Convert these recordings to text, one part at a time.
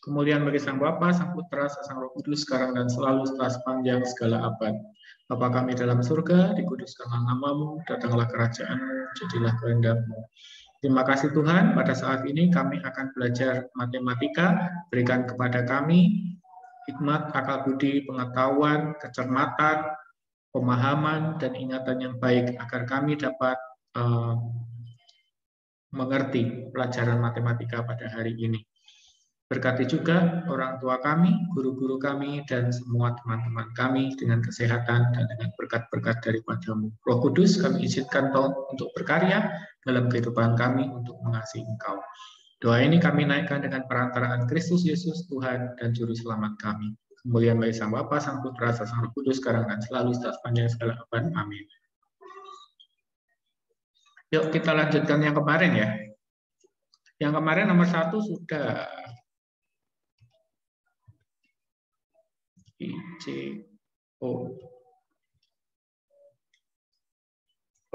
Kemuliaan bagi Sang Bapa, Sang Putra, Sang Roh Kudus, sekarang dan selalu setelah sepanjang segala abad. Bapa kami dalam surga, dikuduskanlah namamu, datanglah kerajaan-Mu, jadilah kehendak-Mu. Terima kasih Tuhan, pada saat ini kami akan belajar matematika, berikan kepada kami hikmat, akal budi, pengetahuan, kecermatan, pemahaman, dan ingatan yang baik, agar kami dapat mengerti pelajaran matematika pada hari ini. Berkati juga orang tua kami, guru-guru kami, dan semua teman-teman kami dengan kesehatan dan dengan berkat-berkat daripada-Mu. Roh Kudus kami izinkan untuk berkarya dalam kehidupan kami untuk mengasihi Engkau. Doa ini kami naikkan dengan perantaraan Kristus Yesus, Tuhan dan Juru Selamat kami. Kemuliaan bagi Sang Bapa, Sang Putra, Sang Roh Kudus, sekarang dan selalu sepanjang segala abad. Amin. Yuk kita lanjutkan yang kemarin ya. Yang kemarin nomor 1 sudah.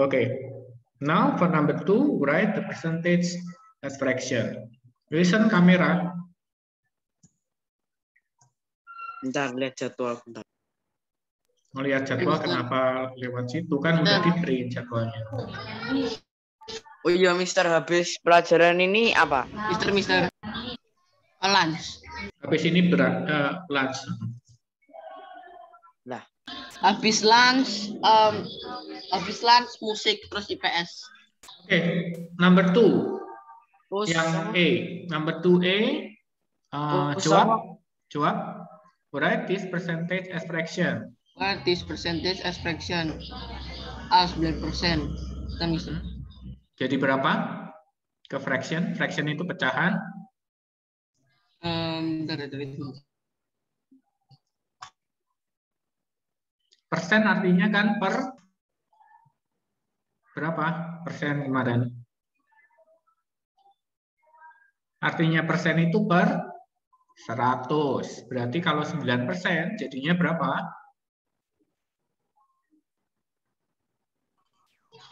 Okay. Now for number 2, write the percentage as fraction. Listen kamera. Bentar, lihat jadwal. Bentar. Melihat jadwal kenapa lewat situ kan udah di print jadwalnya. Oh iya, Mister, habis pelajaran ini apa? Mister. Lunch. Habis ini lunch. Lah. Habis lunch musik terus IPS. Oke, number 2. Terus Yang A, number 2A. Jawab. Write this percentage as fraction. Write this percentage as fraction. As 9%. Jadi berapa? Ke fraction. Fraction itu pecahan. Persen artinya kan per berapa persen kemarin? Artinya persen itu per 100. Berarti kalau 9% jadinya berapa?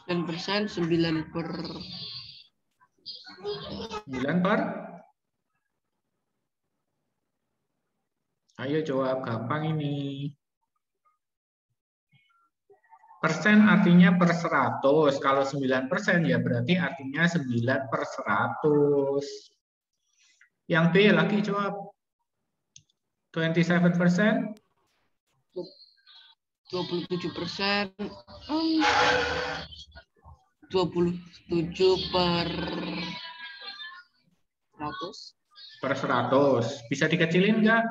9%, 9 per 9 per? Ayo jawab, gampang ini. Persen artinya per 100. Kalau 9% ya berarti artinya 9 per 100. Yang B lagi jawab. 27%. 27%. 27 per 100. Per 100. Bisa dikecilin nggak?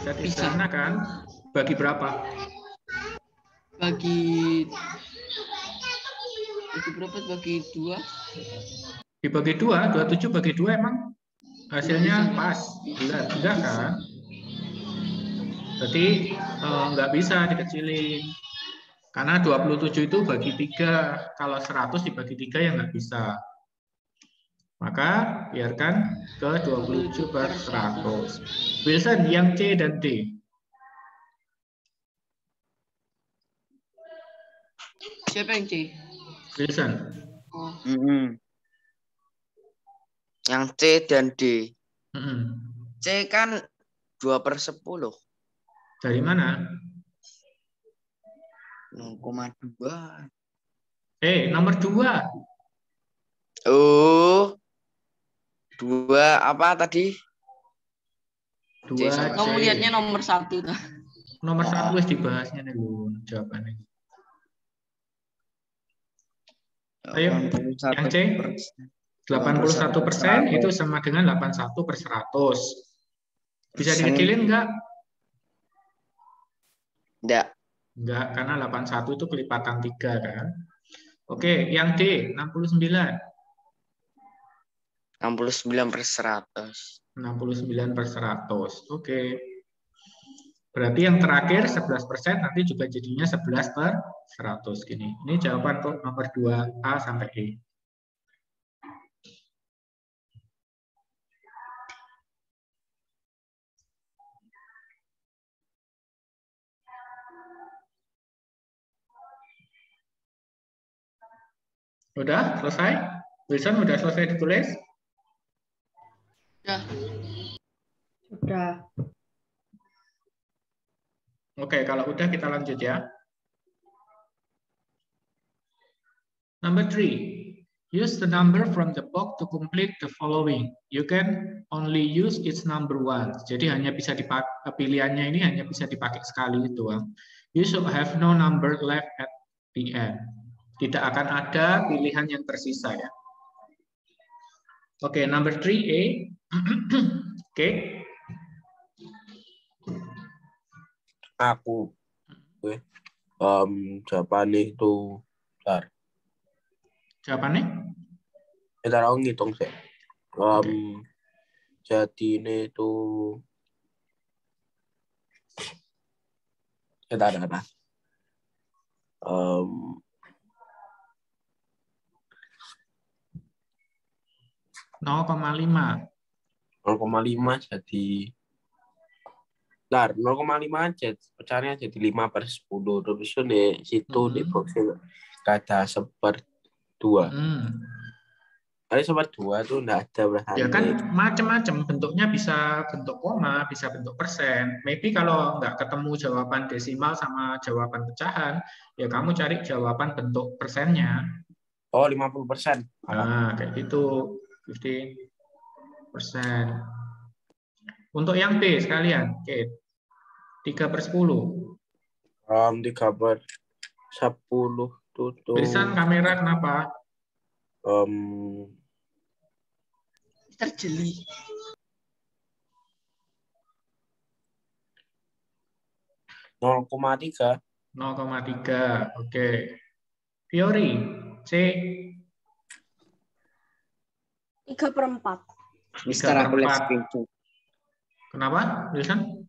Bisa di sana kan? Bagi berapa? Bagi berapa? Bagi 2. Dibagi 2, 27 bagi 2 emang hasilnya pas. Enggak kan? Berarti nggak bisa dikecilin. Karena 27 itu bagi 3. Kalau 100 dibagi 3 ya nggak bisa. Maka biarkan ke 27 per 100. Wilson, yang C dan D. Siapa yang C? Wilson. Oh. Yang C dan D. C kan 2/10. Dari mana? 0,2. Nomor 2. Oh. 2 apa tadi? 2. Kamu lihatnya nomor 1. Nomor 1 wis dibahasnya nih lu jawabannya. Ayo, yang C. 81% itu sama dengan 81 per 100. Bisa dikecilin enggak? Enggak, karena 81 itu kelipatan 3 kan. Oke, yang D, 69. 69 per 100. 69 per 100. Oke. Berarti yang terakhir 11% nanti juga jadinya 11 per 100 gini. Ini jawaban untuk nomor 2A sampai E. Udah selesai? Wilson udah selesai ditulis? Sudah. Oke, kalau udah kita lanjut ya. Number 3. Use the number from the box to complete the following. You can only use its number once. Jadi hanya bisa dipakai, pilihannya ini hanya bisa dipakai sekali doang. You should have no number left at the end. Tidak akan ada pilihan yang tersisa ya. Oke, number 3A. Oke. Aku. Jawabannya itu bentar. Jawabannya? Bentar aku ngitung sih. Jadi ini itu bentar. 0,5. 0,5 jadi bentar, 0,5 aja pecahnya jadi 5/10. Terus di situ di boxnya kata 1/2. Ada 1/2 tuh enggak ada berarti. Ya kan macam-macam bentuknya, bisa bentuk koma, bisa bentuk persen. Maybe kalau nggak ketemu jawaban desimal sama jawaban pecahan, ya kamu cari jawaban bentuk persennya. Oh, 50%. Nah, kayak gitu. 50%. Untuk yang B sekalian, oke. 3/10. 3/10 tutup. Berisan kamera kenapa? Terjeli. 0,3. 0,3. Oke. Fiori, C. 3/4. Mister, aku lihat 3/4. screenshot. Kenapa, Wilson?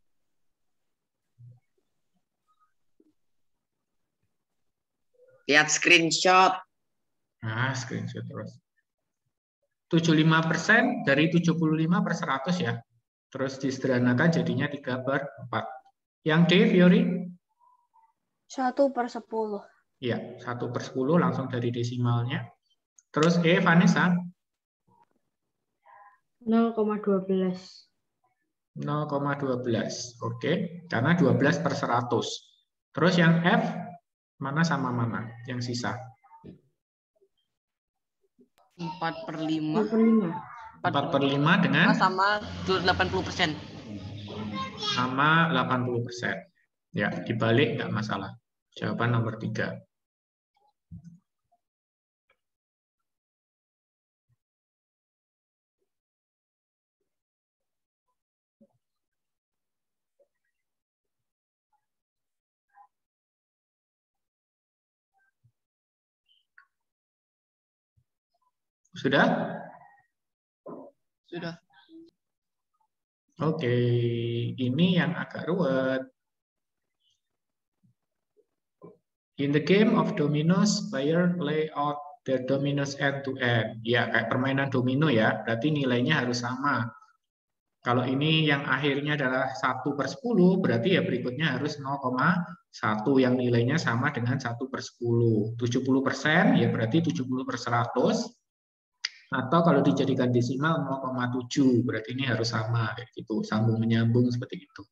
Lihat screenshot. Nah, screenshot terus. 75% dari 75/100 ya. Terus disederhanakan jadinya 3/4. Yang D, Fiori? 1/10. Iya, 1/10 langsung dari desimalnya. Terus E, Vanessa? 0,12. 0,12. Oke, karena 12/100. Terus yang F, mana sama mana yang sisa? 4/5. 4/5 dengan? Sama 80%. Sama 80%. Ya, dibalik nggak masalah. Jawaban nomor 3. Sudah? Sudah. Oke, ini yang agak ruwet. In the game of dominoes, player lay out the dominoes end to end. Ya, kayak permainan domino ya, berarti nilainya harus sama. Kalau ini yang akhirnya adalah 1/10, berarti ya berikutnya harus 0,1 yang nilainya sama dengan 1/10. 70% ya berarti 70/100. Atau kalau dijadikan desimal 0,7, berarti ini harus sama kayak gitu, sambung menyambung seperti itu.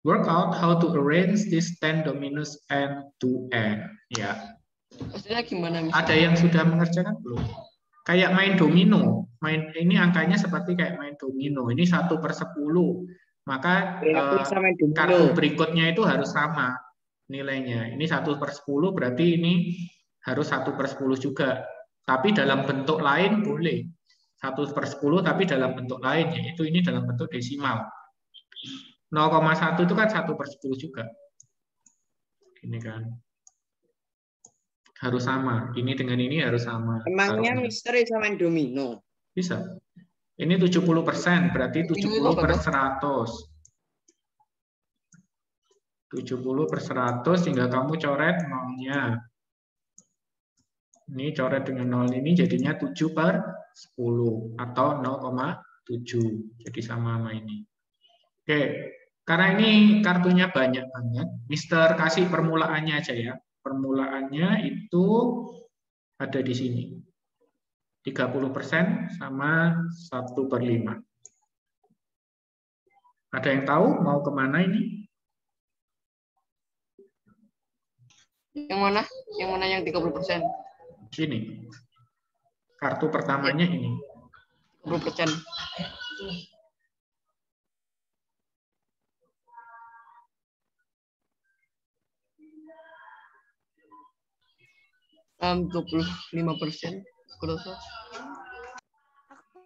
Work out how to arrange these 10 dominoes end to end. Ya. Maksudnya gimana, Mister? Ada yang sudah mengerjakan belum? Kayak main domino. Ini angkanya seperti kayak main domino. Ini 1/10. Maka kartu berikutnya itu harus sama nilainya. Ini 1/10 berarti ini harus 1/10 juga. Tapi dalam bentuk lain boleh. 1/10 tapi dalam bentuk lain, yaitu ini dalam bentuk desimal. 0,1 itu kan 1/10 juga. Ini kan. Harus sama. Ini dengan ini harus sama. Emangnya Mister bisa main domino? Bisa. Ini 70%, berarti 70/100. 70/100 tinggal kamu coret nolnya. Ini coret dengan 0 ini jadinya 7/10 atau 0,7. Jadi sama ini. Oke, karena ini kartunya banyak banget, Mister kasih permulaannya aja ya. Permulaannya itu ada di sini. 30% sama 1/5. Ada yang tahu mau kemana ini? Yang mana? Yang mana yang 30%? Sini. Kartu pertamanya ini. 30%. Um, 25%.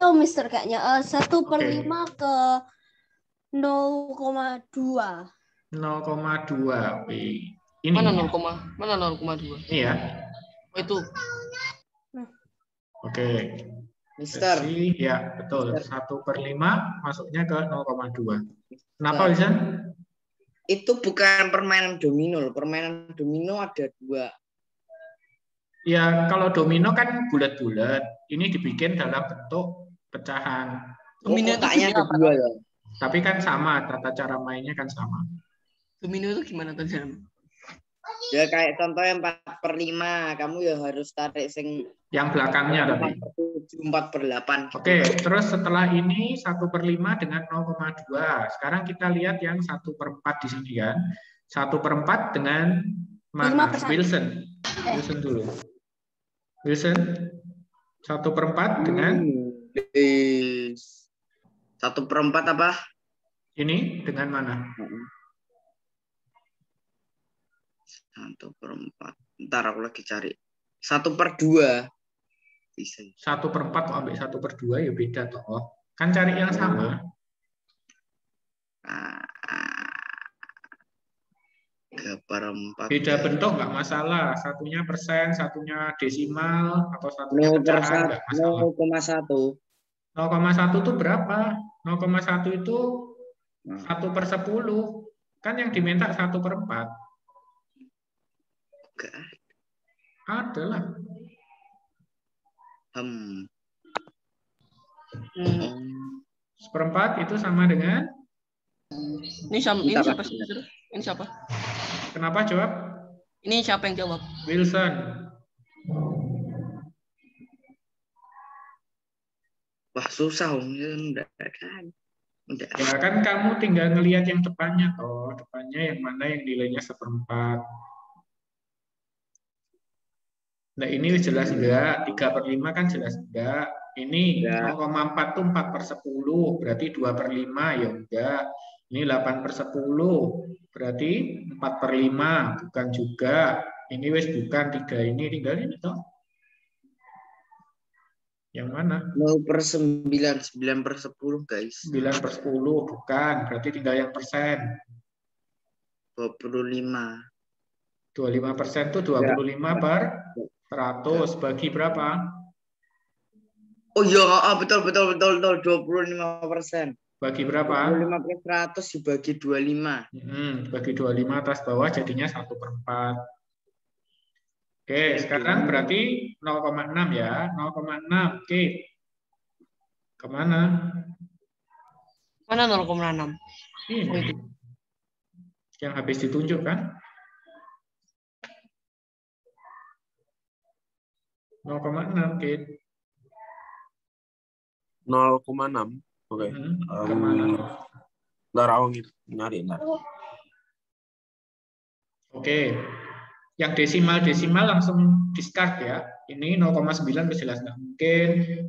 Oh, Mister kayaknya 1/5 ke 0,2. 0,2. Ini. Mana 0,2? Iya. Oh, itu. Oke. Mister. Jadi, ya, betul. 1/5 masuknya ke 0,2. Kenapa, Wisan? Itu bukan permainan domino. Permainan domino ada 2. Ya, kalau domino kan bulat-bulat. Ini dibikin dalam bentuk pecahan. Domino itu kotaknya ada apa? 2 ya. Tapi kan sama, tata cara mainnya kan sama. Domino itu gimana tuh? Ya kayak contohnya 4/5. Kamu ya harus tarik yang belakangnya tapi. 4/8. Oke, terus setelah ini 1/5 dengan 0,2. Sekarang kita lihat yang 1/4 di sini kan. 1/4 dengan mana? 5%. Wilson dulu. Wilson, 1/4 dengan 1/4 apa? ini dengan mana? 1/4. Ntar aku lagi cari. 1/2. Bisa. 1/4 kok ambil 1/2 ya beda toh. Kan cari yang sama. 3/4. Beda bentuk nggak masalah. Satunya persen, satunya desimal, atau satunya pecahan nggak masalah. 0,1. 0,1 itu berapa? 0,1 itu 1/10. Kan yang diminta 1/4. Enggak. Ada lah. 1/4 itu sama dengan? Ini siapa sih? Ini siapa? Kenapa jawab? Ini siapa yang jawab? Wilson. Wah, susah. Udah kan. Ya kan kamu tinggal ngelihat yang depannya toh. Depannya yang mana yang nilainya 1/4. Nah ini jelas enggak, 3/5 kan jelas enggak. Ini 0,4 itu 4/10, berarti 2/5 ya enggak. Ini 8/10, berarti 4/5, bukan juga. Ini wis bukan 3 ini, tinggal ini toh. Yang mana? 0/9, 9/10 guys. 9/10, bukan, berarti tinggal yang persen. 25. 25% itu 25/100 bagi berapa? Oh iya, betul 25%. Bagi berapa? 25/100 dibagi 25. Bagi 25 atas bawah jadinya 1/4. Oke, sekarang berarti 0,6 ya. 0,6. Oke. Kemana? Mana 0,6? Ini. Yang habis ditunjuk kan? 0,6, Kit. 0,6. Oke. Kemana? Ntar aku nyari. Oke. Yang desimal langsung discard ya. Ini 0,9 jelas nggak mungkin,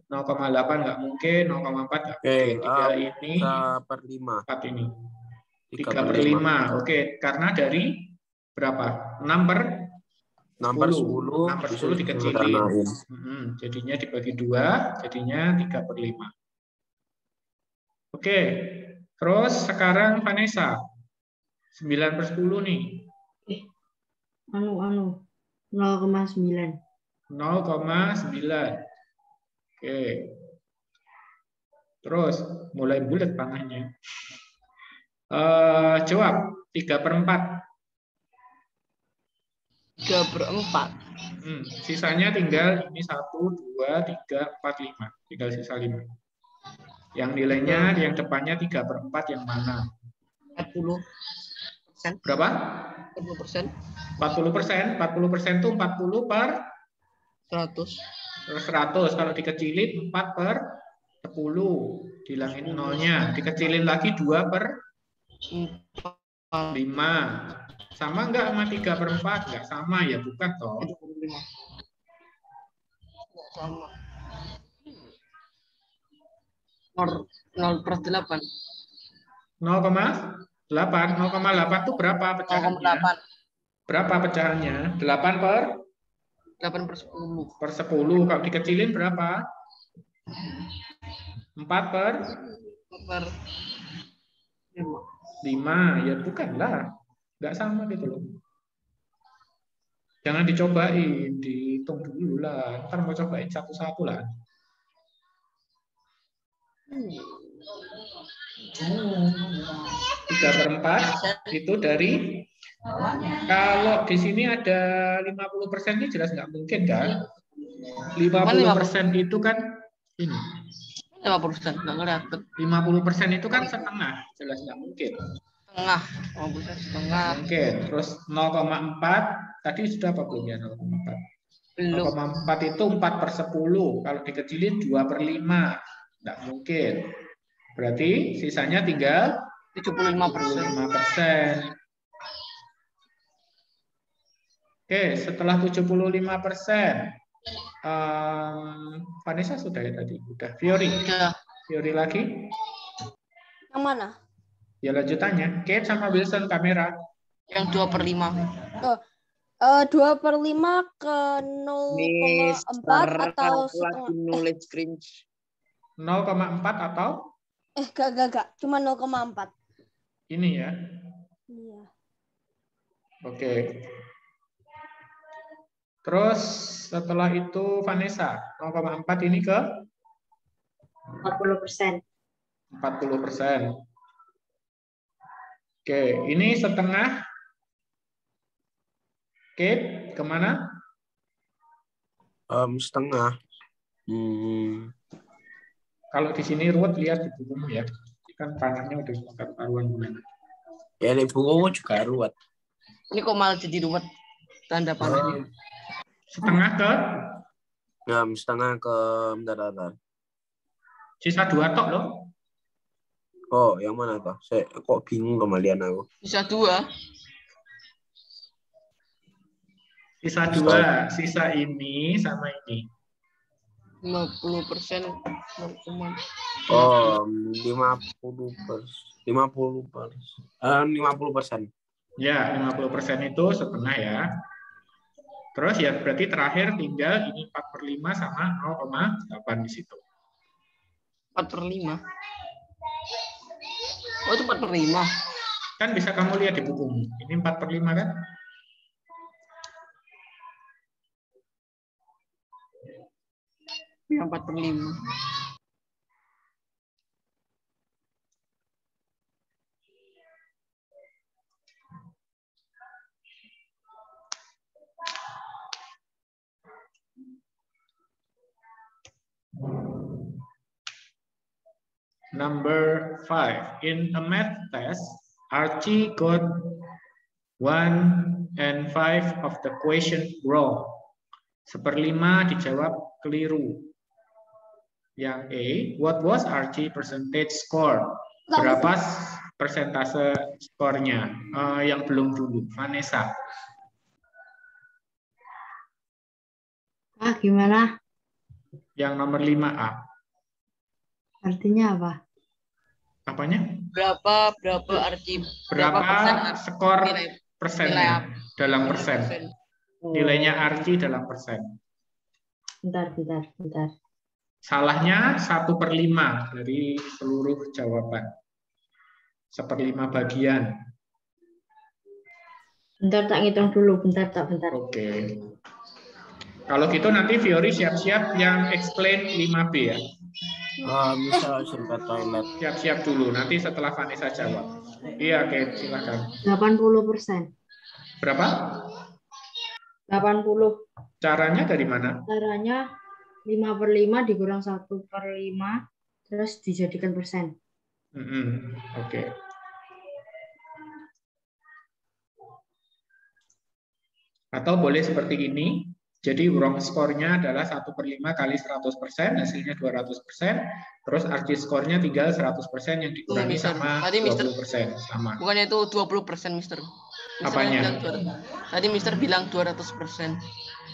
0,8 nggak mungkin, 0,4 nggak mungkin. Tinggal ini 3/5. 4 ini. 3/5. Oke, karena dari berapa? 6/10. 6/10 dikecilin. Jadinya dibagi 2, jadinya 3/5. Oke. Terus sekarang Vanessa. 9/10 nih. 0,9. 0,9. Oke. Terus mulai bulat panahnya. Jawab 3/4. 3/4. Sisanya tinggal ini 1, 2, 3, 4, 5. Tinggal sisa 5. Yang nilainya yang depannya 3/4 yang mana? 40%. Berapa? 40%. 40%. 40% itu 40/100. 100. Terus 100 kalau dikecilin 4 per 10. Dihilangin nolnya. Dikecilin lagi 2 per 5. Sama enggak sama 3 per 4? Enggak sama ya, bukan toh? 25. Sama. 0 per 8. 0,8. 0,8 itu berapa pecahannya? 0,8. Berapa pecahannya? 8 per 8 per 10. per 10. Kalau dikecilin berapa? 4 per 5. Ya bukanlah. Enggak sama gitu loh. Jangan dicobain, dihitung dulu lah. Ntar mau cobain satu-satu lah. 3 per 4 itu dari, kalau di sini ada 50% ini jelas nggak mungkin kan? 50% itu kan ini. 50%, nggak ngeliat. 50% itu kan setengah, jelas nggak mungkin. Setengah, 50% setengah. Mungkin. Terus 0,4 tadi sudah apa belum ya 0,4? Belum. 0,4 itu 4 per 10. Kalau dikecilin 2 per 5. Nggak mungkin. Berarti sisanya tinggal 75%. Oke, setelah 75%. Vanessa sudah ya tadi? Udah. Fiori? Udah. Fiori lagi? Yang mana? Ya lanjutannya. Kate sama Wilson kamera. Yang 2 per 5. 2 per 5 ke 0,4 atau setengah? Knowledge cringe. 0,4 atau? Gak. Cuma 0,4. Ini ya. Iya. Oke. Terus setelah itu Vanessa, 0,4 ini ke? 40%. 40%. Oke, ini setengah. Kate, kemana? Setengah. Kalau di sini ruwet, lihat di bukumu ya. Kan panahnya udah ketahuan gimana. Ya di buku juga ruwet. Ini kok malah jadi ruwet tanda panahnya. Setengah ke? Setengah ke bentar. Sisa 2 tok loh. Oh, yang mana tuh? Saya kok bingung kembalian aku. Bisa 2. Sisa 2. Sisa ini sama ini. 50%. 50%. Ya, 50% itu setengah ya. Terus ya berarti terakhir tinggal ini 4 per 5 sama 0,8 di situ. 4 per 5. Oh, itu 4 per 5. Kan bisa kamu lihat di bukumu. Ini 4 per 5 kan? Yang 4 per 5. Number 5. In a math test, Archie got 1 and 5 of the question wrong. 1/5 dijawab keliru. Yang A, what was Archie percentage score? Berapa persentase skornya? Yang belum dulu, Vanessa. Gimana? Yang nomor 5A. Artinya apa? Apanya? Berapa Archie? Berapa persen skor nilai persennya dalam persen? Nilainya Archie dalam persen. Bentar. Salahnya 1/5 dari seluruh jawaban. 1/5 bagian. Bentar tak ngitung dulu. Bentar. Oke. Kalau gitu nanti Fiori siap-siap yang explain 5B ya. Bisa sempat toilet. Siap-siap dulu. Nanti setelah Vanessa jawab. Iya, oke. Silakan. 80%. Berapa? 80. Caranya dari mana? Caranya 5/5 dikurang 1/5 terus dijadikan persen. Oke. Atau boleh seperti ini. Jadi wrong score-nya adalah 1/5 kali 100%, hasilnya 200%. Terus RG score-nya tinggal 100% yang dikurangi Mister. sama Tadi, Mister. 20%. Sama. Bukannya itu 20%, Mister. Apanya? Tadi Mister bilang 200%.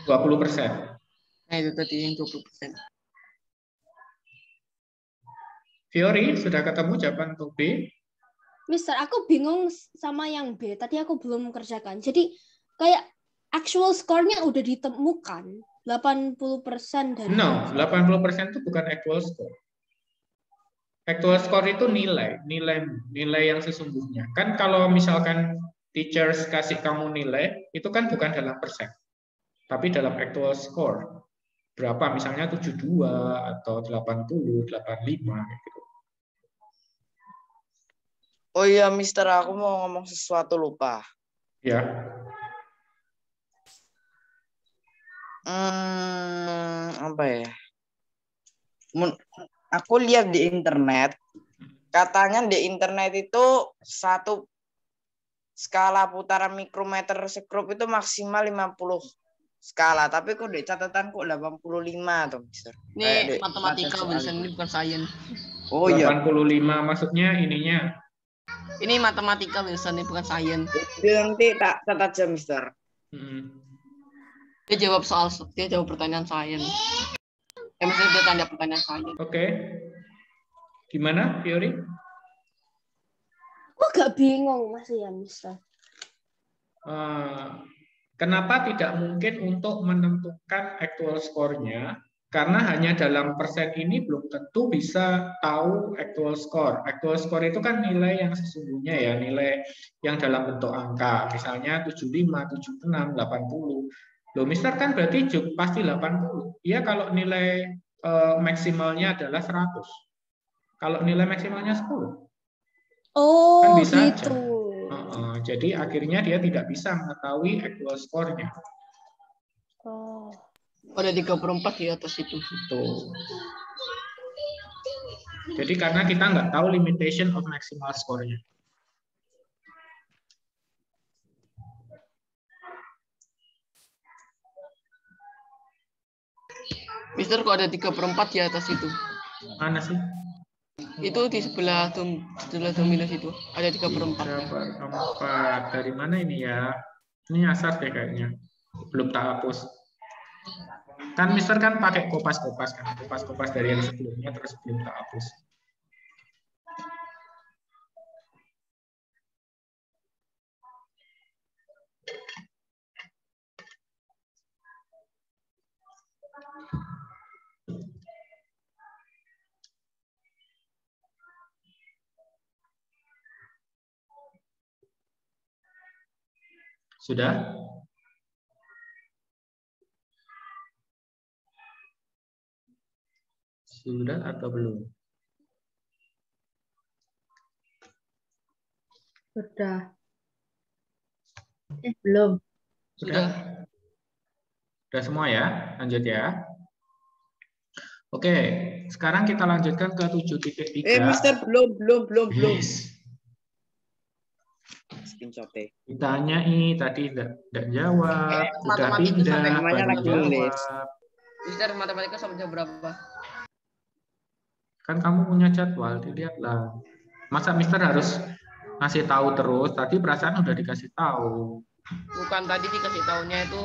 20%. Nah, itu tadi yang 20%. Fiori, sudah ketemu jawaban untuk B? Mister, aku bingung sama yang B. Tadi aku belum kerjakan. Jadi kayak actual score-nya udah ditemukan 80% dari No, 80% itu bukan actual score. Actual score itu nilai yang sesungguhnya. Kan kalau misalkan teachers kasih kamu nilai, itu kan bukan dalam persen, tapi dalam actual score. Berapa, misalnya 72 atau 80, 85 gitu. Oh iya, Mister, aku mau ngomong sesuatu lupa. Ya. Apa ya? Aku lihat di internet, katanya di internet itu satu skala putaran mikrometer sekrup itu maksimal 50 skala, tapi kok di catatanku 85 tuh, Mister. Ini matematika, Wilson, ini bukan sains. Oh iya. 85 maksudnya ininya. Ini matematika, Wilson, ini bukan sains. Nanti tak catat aja, Mister. Dia jawab pertanyaan sains. Maksudnya dia tanya pertanyaan sains. Oke. Gimana, Fiori? Aku gak bingung masih ya, Mister. Kenapa tidak mungkin untuk menentukan actual score-nya? Karena hanya dalam persen ini belum tentu bisa tahu actual score. Actual score itu kan nilai yang sesungguhnya ya, nilai yang dalam bentuk angka. Misalnya 75, 76, 80. Loh, Mister kan berarti pasti 80. Iya kalau nilai maksimalnya adalah 100. Kalau nilai maksimalnya 10. Oh, kan bisa gitu. Aja. Jadi akhirnya dia tidak bisa mengetahui actual score-nya. Oh. Ada 34 di atas itu. Jadi karena kita nggak tahu limitation of maximal score-nya. Mister, kok ada 34 di atas itu? Mana sih? Itu di sebelah dominus itu. Ada 34. 34. Dari mana ini ya? Ini asal deh kayaknya. Belum tak hapus. Kan Mister kan pakai kopas-kopas kan. Kopas-kopas dari yang sebelumnya terus belum tak hapus. Sudah? Sudah atau belum? Sudah. Belum. Sudah. Sudah semua ya? Lanjut ya. Oke, sekarang kita lanjutkan ke 7.3. Mister, belum. Yes. Ditanyai tadi tidak jawab, udah pindah, baru jawab. Mister, matematika sampai jam berapa? Kan kamu punya jadwal, dilihatlah. Masa Mister harus ngasih tahu terus? Tadi perasaan udah dikasih tahu. Bukan, tadi dikasih tahunya itu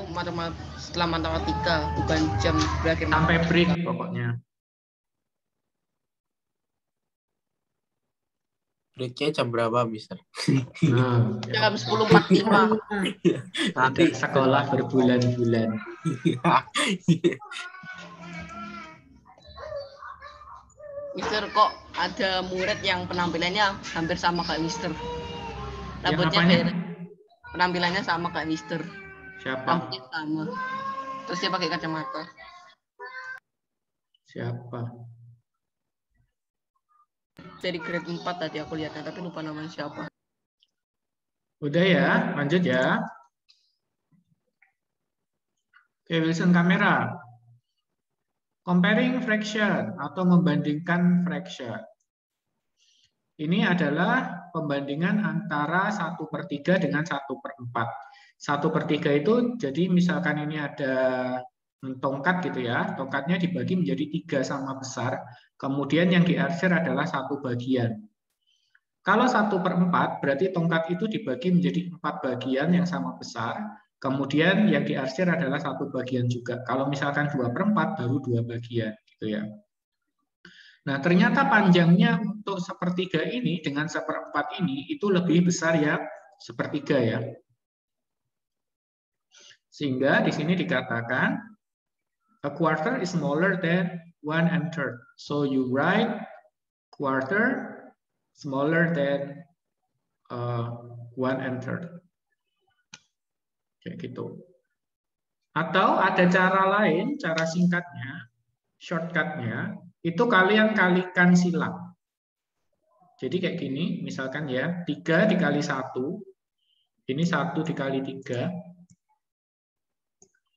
setelah matematika, bukan jam berakhir. Sampai break pokoknya. Breaknya jam berapa, Mister? Jam 10.45. Nanti sekolah berbulan-bulan. Mister, kok ada murid yang penampilannya hampir sama kayak Mister. Rambutnya penampilannya sama kayak Mister. Siapa? Rambutnya sama. Terus dia pakai kacamata. Siapa? Dari grade 4 tadi aku lihatnya, tapi lupa namanya siapa. Udah ya, lanjut ya. Oke, Wilson kamera. Comparing fraction atau membandingkan fraction. Ini adalah pembandingan antara 1/3 dengan 1/4. 1/3 itu, jadi misalkan ini ada tongkat gitu ya, tongkatnya dibagi menjadi 3 sama besar, kemudian yang diarsir adalah 1 bagian. Kalau 1/4 berarti tongkat itu dibagi menjadi 4 bagian yang sama besar, kemudian yang diarsir adalah 1 bagian juga. Kalau misalkan 2/4 baru 2 bagian gitu ya. Nah, ternyata panjangnya untuk 1/3 ini dengan 1/4 ini itu lebih besar ya 1/3 ya. Sehingga di sini dikatakan a quarter is smaller than 1/3. So you write quarter smaller than 1/3. Kayak gitu. Atau ada cara lain, cara singkatnya, shortcutnya, itu kalian kalikan silang. Jadi kayak gini, misalkan ya, 3 dikali 1, ini 1 dikali 3,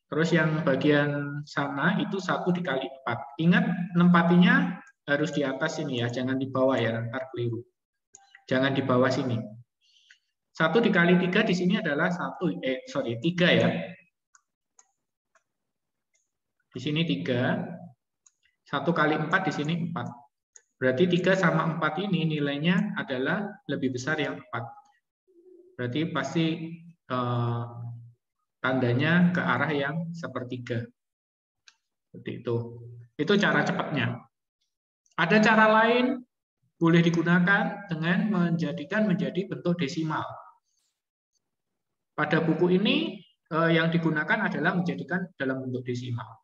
terus yang bagian sana itu 1 dikali 4. Ingat, nempatinya harus di atas sini ya, jangan di bawah ya, ntar keliru. Jangan di bawah sini. 1 dikali 3 di sini adalah 3 ya. Di sini 3. 1 kali 4 di sini 4. Berarti 3 sama 4 ini nilainya adalah lebih besar yang 4. Berarti pasti tandanya ke arah yang 1/3. Seperti itu. Itu cara cepatnya. Ada cara lain, boleh digunakan dengan menjadikan menjadi bentuk desimal. Pada buku ini yang digunakan adalah menjadikan dalam bentuk desimal.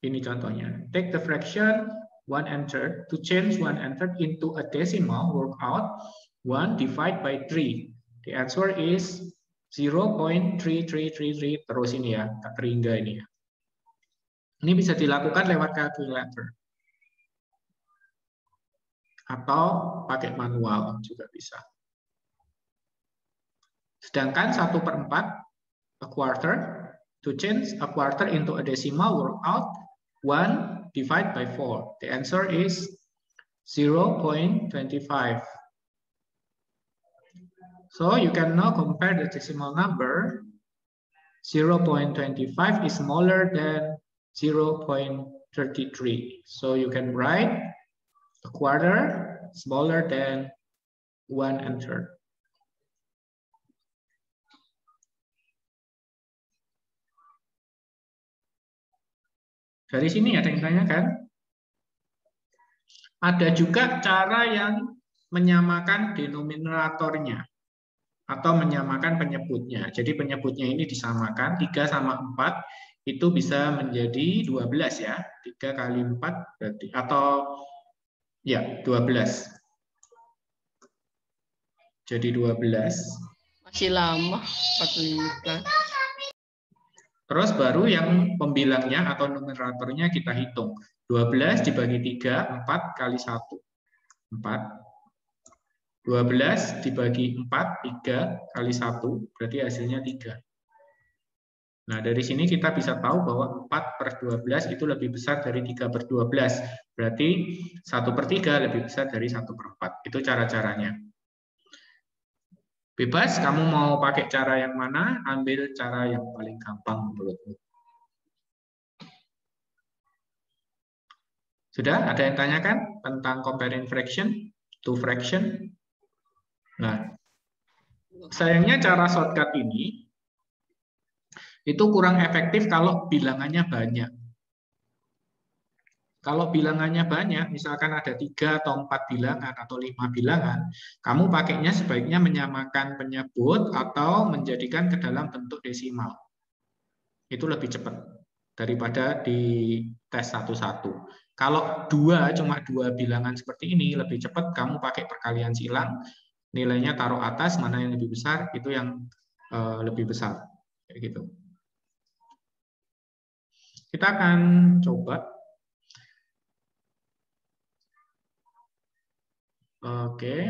Ini contohnya. Take the fraction 1/3 to change 1/3 into a decimal. Work out 1 divided by 3. The answer is 0.3333 terus ini ya, tak terhingga ini ya. Ini bisa dilakukan lewat kalkulator. Atau pakai manual juga bisa. Sedangkan 1/4, a quarter, to change a quarter into a decimal, work out 1 divided by 4. The answer is 0.25. So you can now compare the decimal number. 0.25 is smaller than 0.33. So you can write a quarter smaller than 1/3. Dari sini ada yang tanyakan? Ada juga cara yang menyamakan denominatornya atau menyamakan penyebutnya. Jadi penyebutnya ini disamakan, 3 sama 4 itu bisa menjadi 12 ya. 3 kali 4 berarti, atau ya 12. Jadi 12. Masih lama, 45. Terus baru yang pembilangnya atau numeratornya kita hitung. 12 dibagi 3, 4 kali 1. 4. 12 dibagi 4, 3 kali 1, berarti hasilnya 3. Nah, dari sini kita bisa tahu bahwa 4/12 itu lebih besar dari 3/12. Berarti 1/3 lebih besar dari 1/4. Itu cara-caranya. Bebas, kamu mau pakai cara yang mana, ambil cara yang paling gampang menurutmu. Sudah ada yang tanyakan tentang comparing fraction to fraction? Nah, sayangnya cara shortcut ini itu kurang efektif kalau bilangannya banyak. Kalau bilangannya banyak, misalkan ada 3 atau 4 bilangan atau 5 bilangan, kamu pakainya sebaiknya menyamakan penyebut atau menjadikan ke dalam bentuk desimal. Itu lebih cepat daripada di tes satu-satu. Kalau cuma 2 bilangan seperti ini, lebih cepat kamu pakai perkalian silang, nilainya taruh atas, mana yang lebih besar, itu yang lebih besar. Kayak gitu. Kita akan coba. Oke,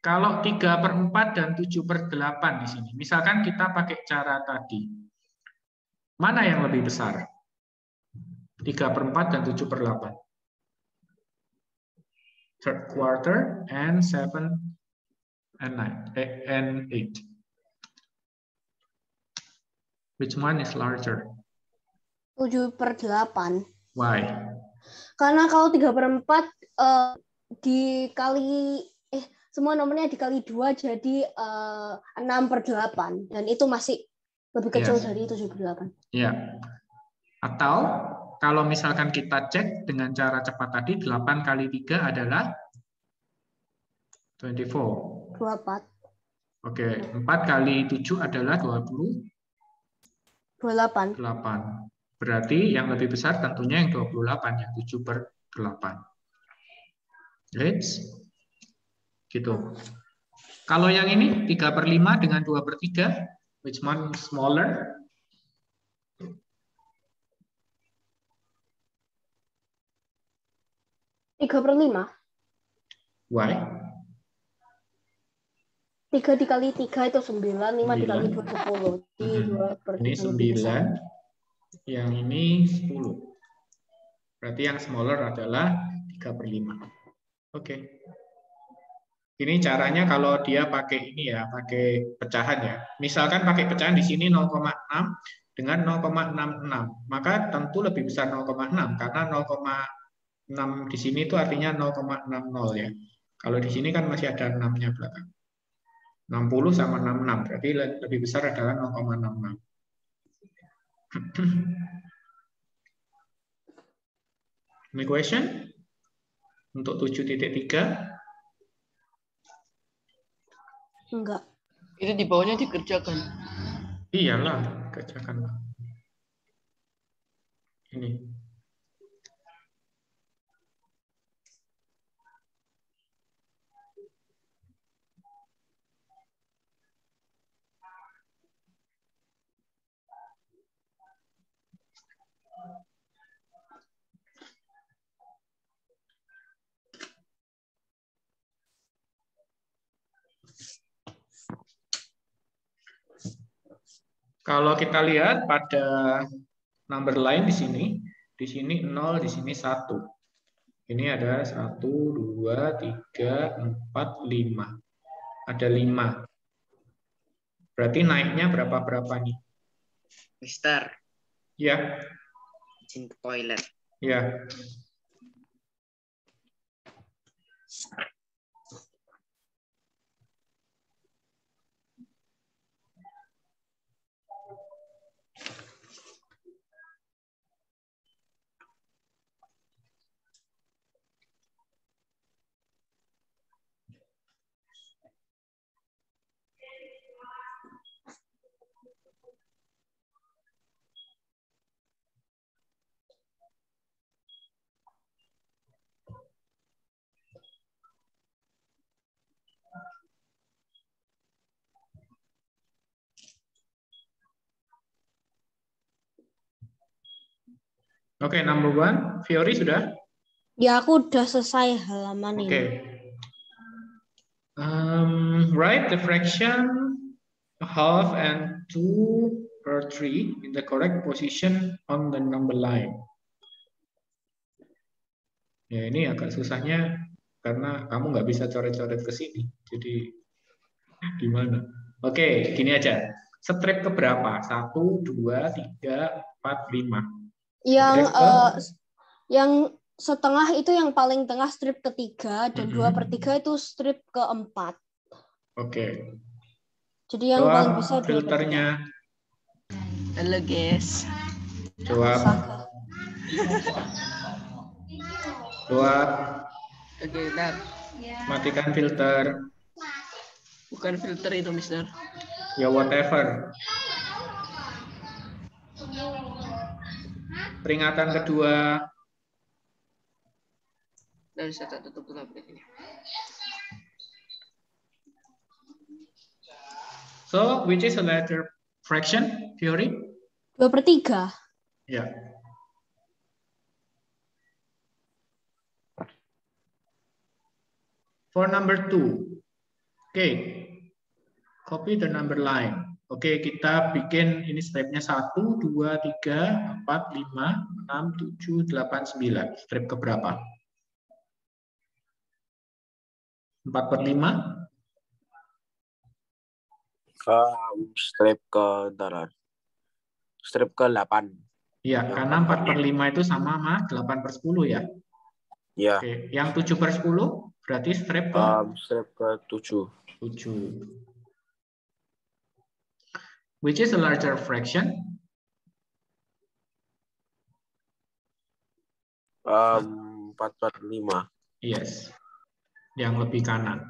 kalau 3/4 dan 7/8 di sini, misalkan kita pakai cara tadi, mana yang lebih besar? 3/4 dan 7/8. Third quarter and 7 and 8. Which one is larger? 7/8. Why? Karena kalau 3/4 dikali semua nomornya dikali 2 jadi 6/8 dan itu masih lebih kecil dari 7/8. Ya. Atau kalau misalkan kita cek dengan cara cepat tadi 8 kali 3 adalah 24. 24. Oke, 4 kali 7 adalah 28. Berarti yang lebih besar tentunya yang 28, yang 7/8. Right? Gitu. Kalau yang ini 3/5 dengan 2/3, which one smaller? 3/5. Why? 3 dikali 3 itu 9, 5 dikali 2 10. Ini 9, yang ini 10. Berarti yang smaller adalah 3/5. Oke. Ini caranya kalau dia pakai ini ya, pakai pecahan ya. Misalkan pakai pecahan di sini 0,6 dengan 0,66. Maka tentu lebih besar 0,6 karena 0,6 di sini itu artinya 0,60 ya. Kalau di sini kan masih ada 6-nya belakang. 60 sama 66, berarti lebih besar adalah 0,66. Any question? Untuk 7.3? Enggak. Itu di bawahnya dikerjakan. Iyalah, kerjakan. Ini. Kalau kita lihat pada number line di sini 0, di sini 1. Ini ada 1, 2, 3, 4, 5. Ada 5. Berarti naiknya berapa nih? Mister. Ya. Izin ke toilet. Ya. Oke, number 1. Fiori sudah? Ya, aku udah selesai halaman ini. Oke. Write the fraction half and 2/3 in the correct position on the number line. Ya, ini agak susahnya karena kamu nggak bisa coret-coret ke sini. Jadi gimana? Oke, gini aja. Strip ke berapa? 1, 2, 3, 4, 5. Yang setengah itu yang paling tengah strip ketiga dan 2/3 itu strip keempat. Oke. Jadi yang paling besar filternya. Halo guys. Jawab. Oke, Tat. Matikan filter. Bukan filter itu, Mister. Ya whatever. Peringatan kedua. Dari saya tutup dulu aplikasinya. So, which is a letter fraction theory? 2/3. Ya. For number 2. Oke. Copy the number line. Oke, kita bikin ini stripnya 1, 2, 3, 4, 5, 6, 7, 8, 9. Strip ke berapa? 4/5? Strip ke darat. strip ke 8. Ya, karena 4/5 itu sama 8/10 ya. Ya. Oke, yang 7/10 berarti strip ke strip ke 7. 7. Which is a larger fraction? 4/5. Yes. Yang lebih kanan.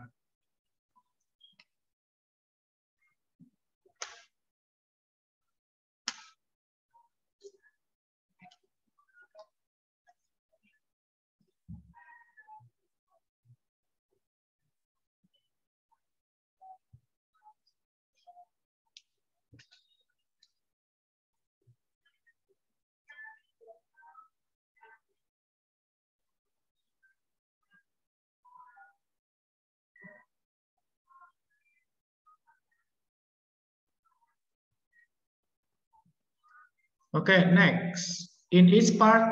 Okay, next. In each part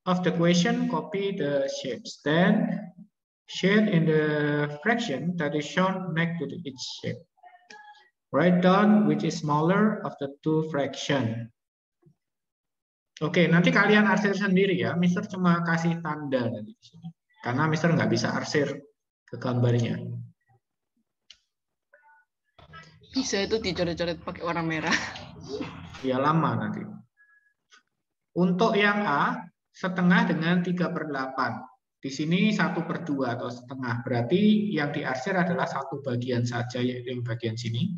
of the question, copy the shapes. Then shade in the fraction that is shown next to each shape. Write down which is smaller of the two fraction. Oke, nanti kalian arsir sendiri ya. Mister cuma kasih tanda nanti di sini. Karena Mister nggak bisa arsir ke gambarnya. Bisa itu dicoret-coret pakai warna merah. Ya lama nanti. Untuk yang A, setengah dengan 3/8. Di sini 1/2 atau setengah. Berarti yang diarsir adalah satu bagian saja, yaitu yang bagian sini.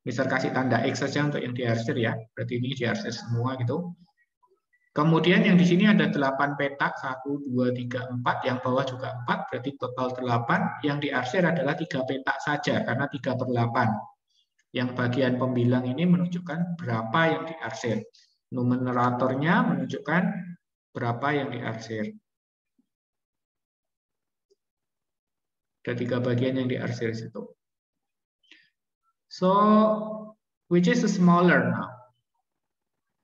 Mister kasih tanda X saja untuk yang diarsir ya. Berarti ini diarsir semua gitu. Kemudian yang di sini ada 8 petak, 1, 2, 3, 4. Yang bawah juga 4, berarti total 8. Yang diarsir adalah 3 petak saja, karena 3/8. Yang bagian pembilang ini menunjukkan berapa yang diarsir. Numeratornya menunjukkan berapa yang diarsir. Ada 3 bagian yang diarsir situ. So, which is smaller now?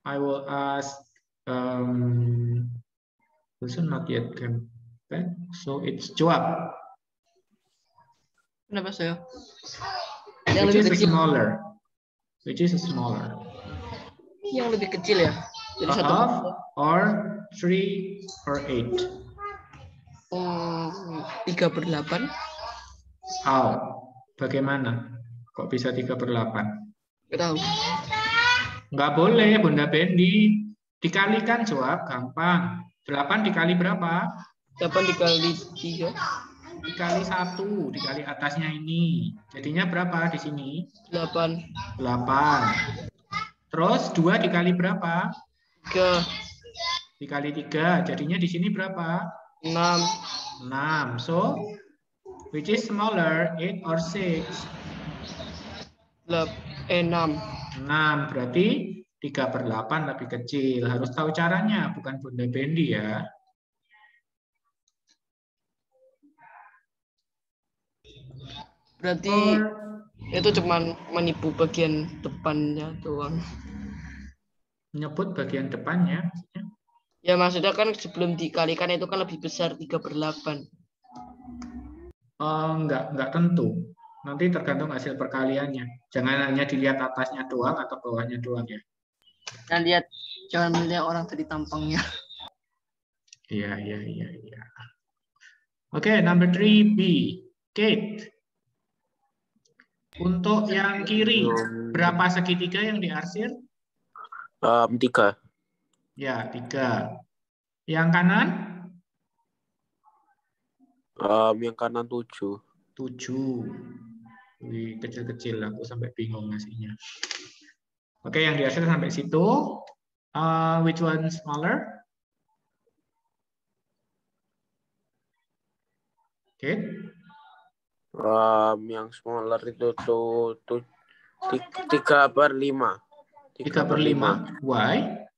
I will ask. Wilson not yet came back, so it's Joab. Kenapa saya? Which is smaller? Which is smaller? Yang lebih kecil ya. Jadi A half or 3 or 8? 3/8. How? Bagaimana? Kok bisa 3/8? Nggak tahu. Nggak boleh, Bunda Bendi. Dikalikan, Joab, gampang. 8 dikali berapa? 8 dikali 3. Dikali 1, dikali atasnya ini. Jadinya berapa di sini? 8. 8. Terus 2 dikali berapa? 3. Dikali 3. Jadinya di sini berapa? 6. 6. So, which is smaller, 8 or 6? 6. 6. Berarti 3/8 lebih kecil. Harus tahu caranya, bukan Bunda Bendi ya. Berarti itu cuman menipu bagian depannya doang. Menyebut bagian depannya. Ya maksudnya kan sebelum dikalikan itu kan lebih besar 3/8. Enggak tentu. Nanti tergantung hasil perkaliannya. Jangan hanya dilihat atasnya doang atau bawahnya doang ya. Dan lihat, jangan melihat orang tadi tampangnya. Iya. Oke, number 3B. Kate. Untuk yang kiri, berapa segitiga yang diarsir? 3. Ya, 3. Yang kanan? Yang kanan 7. 7. Wih, kecil-kecil, aku sampai bingung ngasihnya. Oke, yang diarsir sampai situ. Which one smaller? Oke. Yang smaller itu tuh 3/5. 3/5. Why?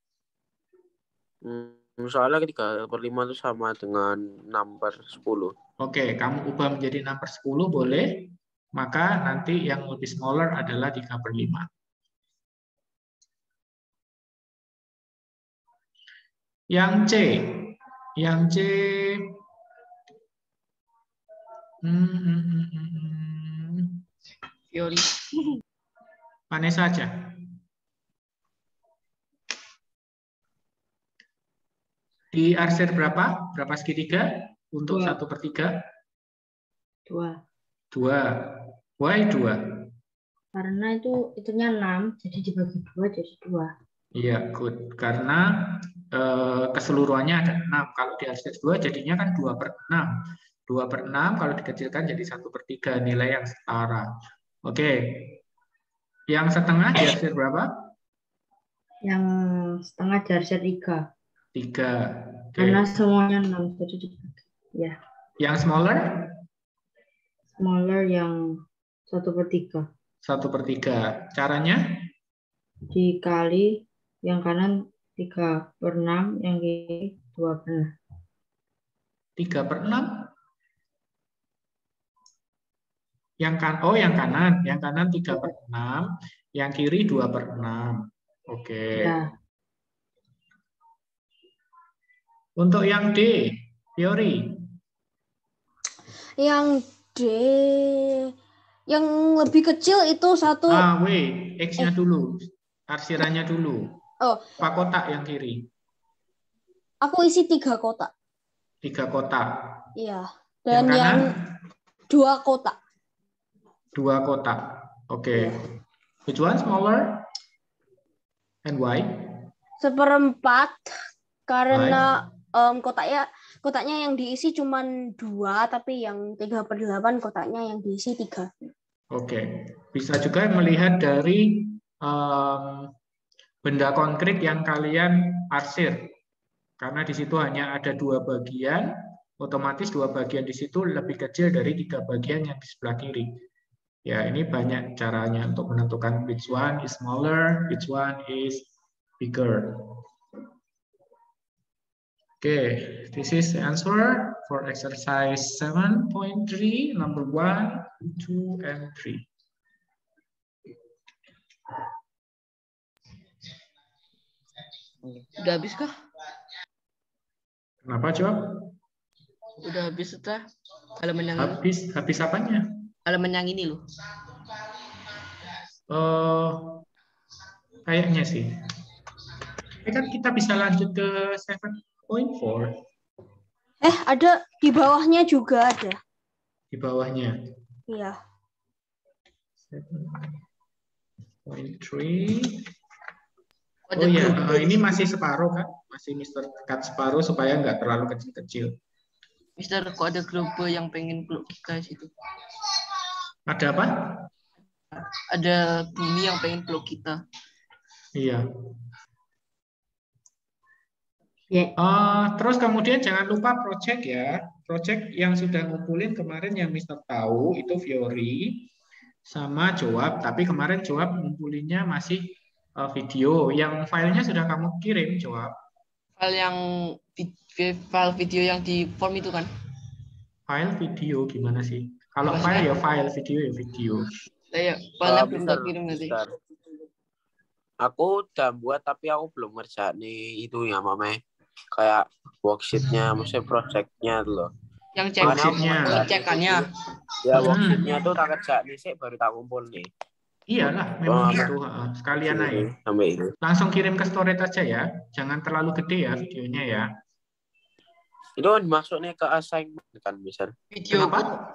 Soalnya 3/5 itu sama dengan 6/10. Oke, kamu ubah menjadi 6/10 boleh. Maka nanti yang lebih smaller adalah 3/5. Yang C. Yang C. Teori. Mana saja? Di arsir berapa? Berapa segitiga untuk 1/3? 2. 2. Why 2? Karena itunya 6, jadi dibagi 2 jadi 2. Iya, good. Karena keseluruhannya ada 6. Kalau di arsir 2 jadinya kan 2/6. 2/6 kalau dikecilkan jadi 1/3, nilai yang setara. Oke. Yang setengah di arsir berapa? Yang setengah di arsir 3. 3. Oke. Karena semuanya 6, jadi dibagi. Ya. Yang smaller? Smaller yang 1/3. 1/3. Caranya? Dikali yang kanan 3/6, yang kiri 2/6. 3/6? Yang kanan 3/6, yang kiri 2/6. Oke. Ya. Untuk yang D, teori. Yang D, yang lebih kecil itu 1. X-nya dulu. Arsirannya dulu. Oh. Apa kotak yang kiri? Aku isi 3 kotak. 3 kotak. Iya. Dan yang 2 kotak. 2 kotak. Oke. Which one smaller? And why? 1/4 karena kotaknya yang diisi cuma 2, tapi yang 3/8 kotaknya yang diisi 3. Oke. Bisa juga melihat dari benda konkret yang kalian arsir. Karena di situ hanya ada 2 bagian, otomatis 2 bagian di situ lebih kecil dari 3 bagian yang di sebelah kiri. Ya, ini banyak caranya untuk menentukan which one is smaller, which one is bigger. Okay, this is the answer for exercise 7.3, number 1, 2, and 3. Udah habis kah? Kenapa, jawab? Udah habis sudah. Halaman yang ini. Habis apanya? Halaman yang ini loh. Kayaknya sih. Ini kan kita bisa lanjut ke 7.4. Ada di bawahnya juga ada. Di bawahnya. Iya. 7.3. Oh iya, ini masih separuh kan? Masih Mister cut separuh supaya nggak terlalu kecil-kecil. Mister, kok ada globe yang pengen peluk kita di situ? Ada apa? Ada bumi yang pengen peluk kita. Iya. Yeah. Terus kemudian jangan lupa project ya. Project yang sudah ngumpulin kemarin yang Mister tahu itu Fiori sama Joab. Tapi kemarin Joab ngumpulinnya masih video. Yang filenya sudah kamu kirim, Joab. File video yang di form itu kan? File video gimana sih? Kalau file ya file, video ya video. Ya, filenya belum terkirim nanti. Aku udah buat tapi aku belum ngerjain itu ya Mame. Kayak worksheet-nya, maksudnya project-nya loh. Yang cekannya. Ya worksheet-nya tuh tak kerjain sih baru tak kumpul nih. Iyalah, memang gitu. Sekalian aja. Sampai itu. Langsung kirim ke storage aja ya. Jangan terlalu gede ya videonya ya. Itu masuknya ke assignment kan, misal. Video apa?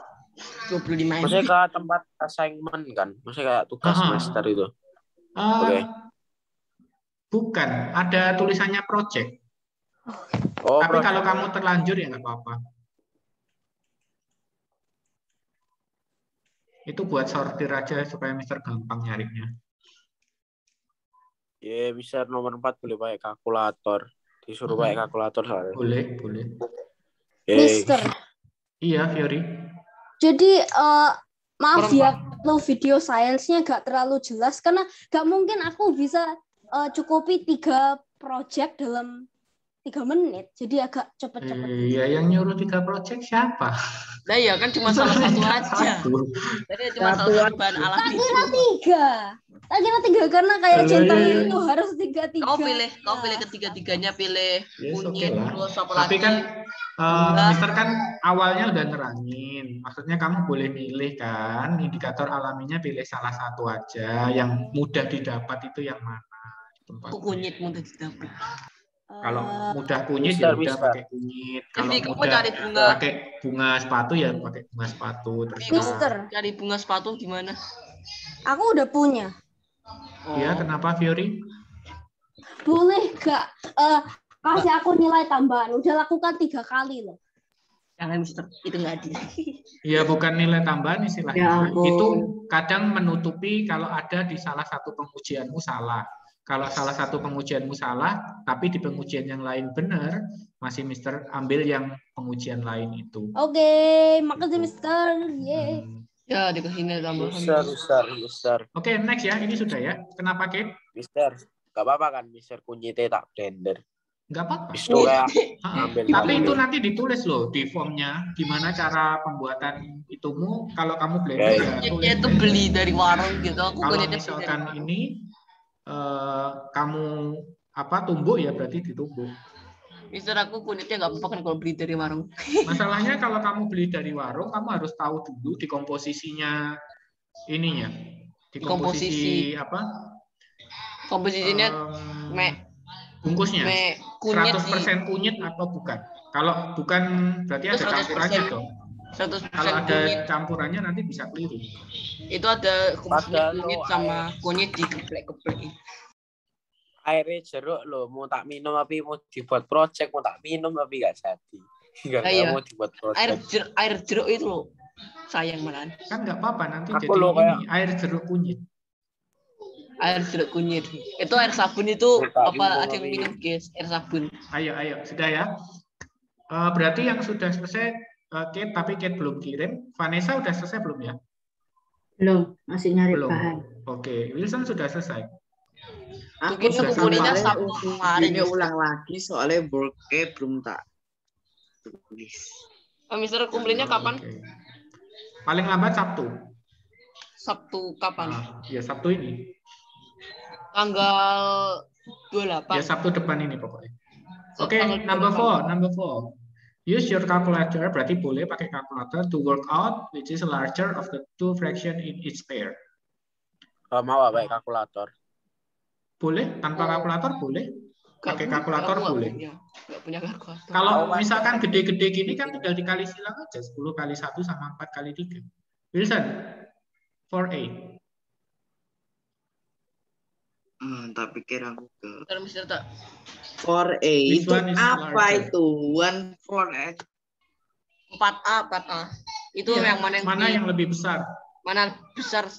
25 MB. Maksudnya ke tempat assignment kan. Maksudnya kayak tugas semester itu. Oke. Bukan, ada tulisannya project. Tapi kalau kamu terlanjur ya nggak apa-apa. Itu buat sortir aja supaya Mister gampang nyarinya. Ya, bisa nomor 4 boleh pakai kalkulator. Disuruh pakai kalkulator soalnya. Boleh. Mister. Iya, Fiori. Jadi maaf ya kalau video science-nya gak terlalu jelas karena gak mungkin aku bisa cukupi 3 project dalam 3 menit. Jadi agak cepet-cepet. Iya, yang nyuruh 3 project siapa? Nah ya kan cuma salah satu aja. Jadi cuma salah satu bahan alat itu. Tak kira 3 karena kayak centang itu harus 3. Kau pilih ketiga-tiganya, pilih kunyit terus apa lagi. Tapi kan Mister kan awalnya udah nerangin. Maksudnya kamu boleh milih kan indikator alaminya, pilih salah satu aja yang mudah didapat itu yang mana. Kunyit mudah didapat. Kalau mudah kunyit ya udah pakai kunyit. Kalau mudah cari bunga pakai bunga sepatu ya pakai bunga sepatu. Terus Mister, cari bunga sepatu gimana? aku udah punya. Ya, kenapa Fiori? Boleh gak kasih aku nilai tambahan? Udah lakukan 3 kali loh. Jangan Mister, itu nggak adil. Ya bukan nilai tambahan istilahnya. Ya ampun. Itu kadang menutupi kalau ada di salah satu pengujianmu salah. Kalau salah satu pengujianmu salah, tapi di pengujian yang lain benar, masih Mister ambil yang pengujian lain itu. Oke, makasih Mister. Yeay. Ya, dikasih nilai tambahan. Mister. Oke, next ya. Ini sudah ya. Kenapa, Kate? Mister, gak apa-apa kan Mister kunyitnya tak blender. Nggak apa-apa. Itu kayak ambil Tapi itu nanti ditulis loh di formnya gimana cara pembuatan itumu. Kalau kamu blender ya Kunyitnya itu beli dari warung gitu. Aku kalau kunyitnya misalkan ini kamu tumbuk ya berarti ditumbuk. Mister, aku kunyitnya nggak apa-apa kan kalau beli dari warung. Masalahnya kalau kamu beli dari warung, kamu harus tahu dulu di komposisinya ininya. Di komposisi apa? Komposisinya bungkusnya. kunyit 100% kunyit atau bukan? Kalau bukan berarti ada campurannya dong. 100% Kalau ada kunyit. campurannya nanti bisa keliru. Itu ada kunyit sama kunyit digeplek-geplek. Airnya jeruk loh, mau tak minum tapi mau dibuat project, mau tak minum tapi gak jadi. Gak mau dibuat project. Air jeruk itu loh, sayang malah. Kan nggak apa-apa nanti Aku jadi loh ini air jeruk kunyit. Air jeruk kunyit. Itu air sabun itu apa ada yang minum guys? Air sabun. Ayo, sudah ya. Berarti yang sudah selesai Kate, tapi Kate belum kirim. Vanessa udah selesai belum ya? Belum, masih nyari Belum. bahan. Oke, Wilson sudah selesai. Mungkin sudah kumpulnya sama. Sabtu kemarin. Ini ulang lagi soalnya worknya belum tak tulis. Mister, kumpulinnya kapan? Oke. Paling lambat Sabtu. Sabtu kapan? Ya Sabtu ini. Tanggal 28. Ya Sabtu depan ini pokoknya. Oke, Tanggal number 28. 4. Use your calculator, berarti boleh pakai kalkulator to work out which is larger of the two fraction in each pair. Kalau mau pakai kalkulator. Boleh, tanpa kalkulator boleh. Pakai kalkulator boleh. Nggak punya kalkulator. Kalau misalkan gede-gede gini kan tinggal dikali silang aja. 10 kali 1 sama 4 kali 3. Wilson, 4A. Tak pikir aku ke Bentar, Mister, tak. 4A Which itu one is apa larger? itu? 4A. 4A. Itu Iya, yang mana yang lebih besar? Mana besar?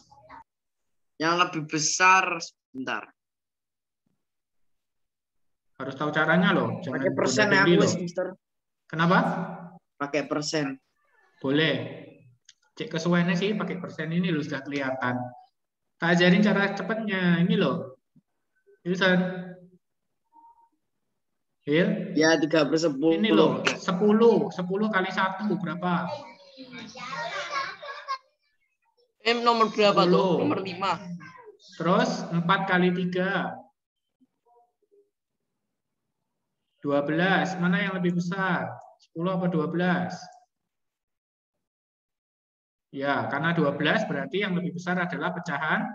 Yang lebih besar sebentar. Harus tahu caranya loh. Jangan Pakai persen bunda-bendi aku, loh. Mister. Kenapa? Pakai persen. Boleh. Cek kesuaiannya sih pakai persen ini loh sudah kelihatan. Tak ajarin cara cepatnya. Ini loh. Wilson. Will? Ya 3/10. Ini loh. 10 kali 1 berapa? Nomor berapa 10. tuh? Nomor 5. Terus 4 kali 3. 12. Mana yang lebih besar? 10 apa 12? Ya, karena 12 berarti yang lebih besar adalah pecahan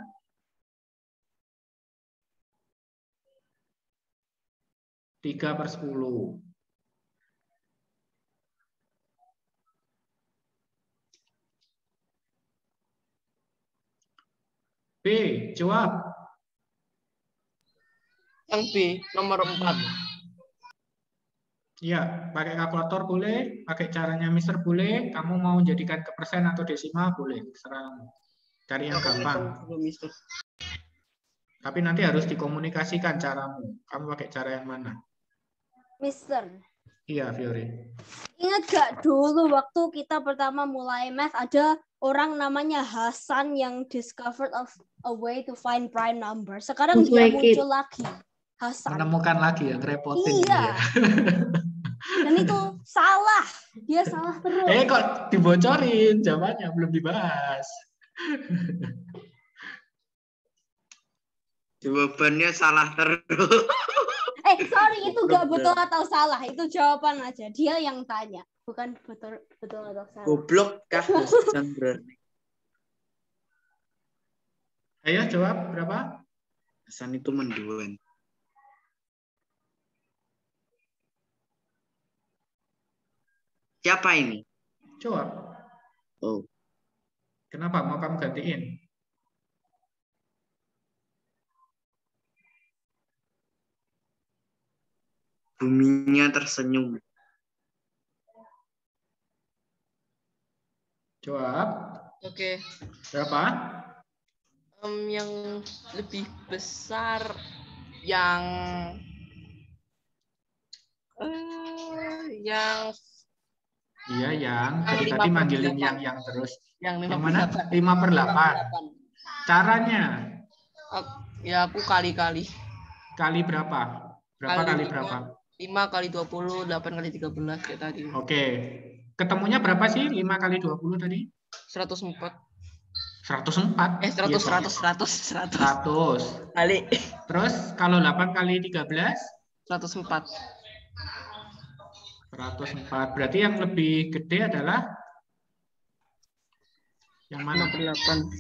3/10. B, jawab. Yang B, nomor 4. Ya, pakai kalkulator boleh, pakai caranya Mister boleh, kamu mau jadikan ke persen atau desimal boleh, terserah. Cari yang gampang. Tapi nanti harus dikomunikasikan caramu. Kamu pakai cara yang mana? Mister, Iya, Fiori. ingat gak dulu waktu kita pertama mulai math ada orang namanya Hasan yang discovered a way to find prime number. Sekarang dia muncul lagi. Hasan. Menemukan lagi yang repotin. Iya. Dan itu salah. Dia salah terus. Kok dibocorin jawabannya belum dibahas. Jawabannya salah terus. Sorry, itu gak betul atau salah. Itu jawaban aja. Dia yang tanya. Bukan betul atau salah. Goblok kah Hasan berarti. Ayo jawab berapa? Hasan itu menduan. Siapa ini? Jawab. Oh. Kenapa mau kamu gantiin? Buminya tersenyum. Jawab. Oke. Berapa? Yang lebih besar yang Iya, yang tadi manggilin yang terus. Yang Yang mana? 5/8. Caranya? Ya aku kali-kali. Kali berapa? Berapa kali berapa? 5 kali 20, 8 kali 13 kayak tadi. Oke. Ketemunya berapa sih 5 kali 20 tadi? 104. 104. 100. Kali. Terus kalau 8 kali 13? 104. 104. Berarti yang lebih gede adalah yang mana? 58.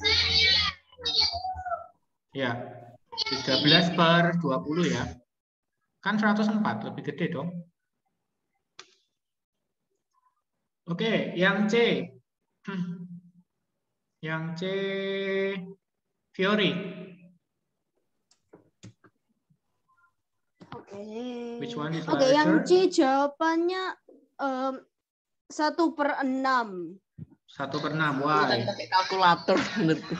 Ya. 13/20 ya. Kan 104 lebih gede dong. Oke, yang C. Yang C Fiori. Oke. Which one is Oke, yang larger? C jawabannya 1/6. 1/6. Why? Pakai kalkulator menurutku.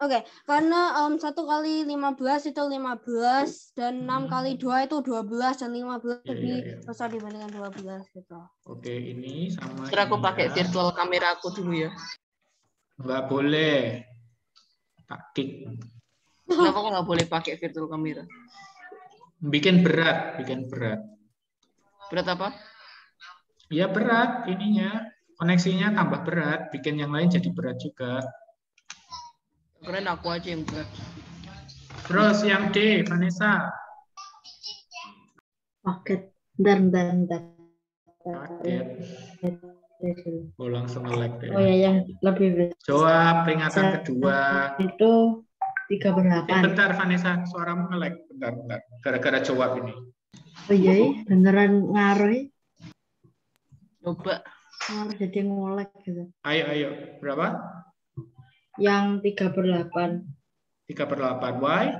Oke, karena 1 kali 15 itu 15 dan 6 kali 2 itu 12 dan 15 lebih besar dibandingkan 12 gitu. Oke, ini sama. Terus aku ini pakai ya. virtual kamera aku dulu ya. Nggak boleh. Taktik. Kenapa kok nggak boleh pakai virtual kamera? Bikin berat, Berat apa? Ya berat ininya. Koneksinya tambah berat, bikin yang lain jadi berat juga. Keren aku aja yang berat. Terus yang D, Vanessa. Paket. Bentar. Paket. Oh, langsung nge-lag deh. Oh ya, yang lebih besar Jawab peringatan kedua. itu 3/8. Bentar Vanessa, suaramu nge-lag. Bentar. Gara-gara jawab ini. Oh iya, beneran ngaruh. Coba. Ngaruh jadi ngolek gitu. Ayo. Berapa? Yang 3/8. 3/8. Why?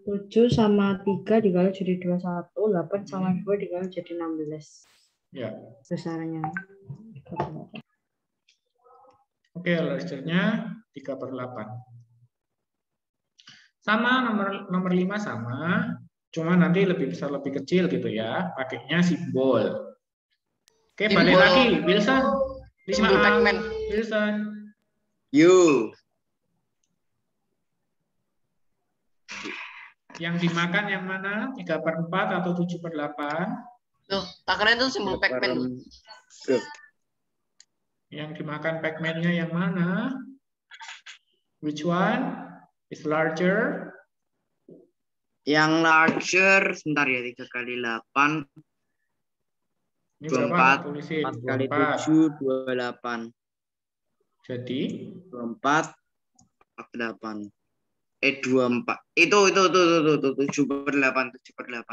7 sama 3 dikali jadi 21, 8 sama 2 dikali jadi 16. Ya. Besarnya 3/8. Oke, largernya 3/8. Sama nomor 5 sama, cuma nanti lebih besar lebih kecil gitu ya, pakainya simbol. Oke, balik lagi, Wilson. Simbol Pac-Man. Wilson. You. Yang dimakan yang mana? 3/4 atau 7/8? Tuh, tak keren tuh simbol Pac-Man. Yang dimakan Pac-Man-nya yang mana? Which one is larger? Yang larger, sebentar ya, 3 kali 8. Ini 24, tulisin 4 kali 24. 7, 28. Jadi 24, 48. 24. Itu 7/8.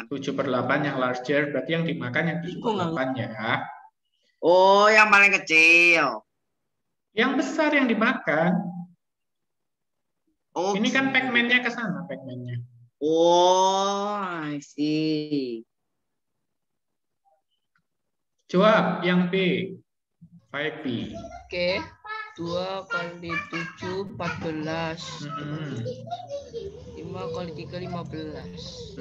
7/8 yang larger, berarti yang dimakan yang 7/8 ya. Oh, yang paling kecil. Yang besar yang dimakan. Oh, ini kan Pac-Man-nya ke sana, Pac-Man-nya. Oh, I see. Jawab yang B. 5B. Oke. 2 kali 7, 14. 5 kali 3, 15.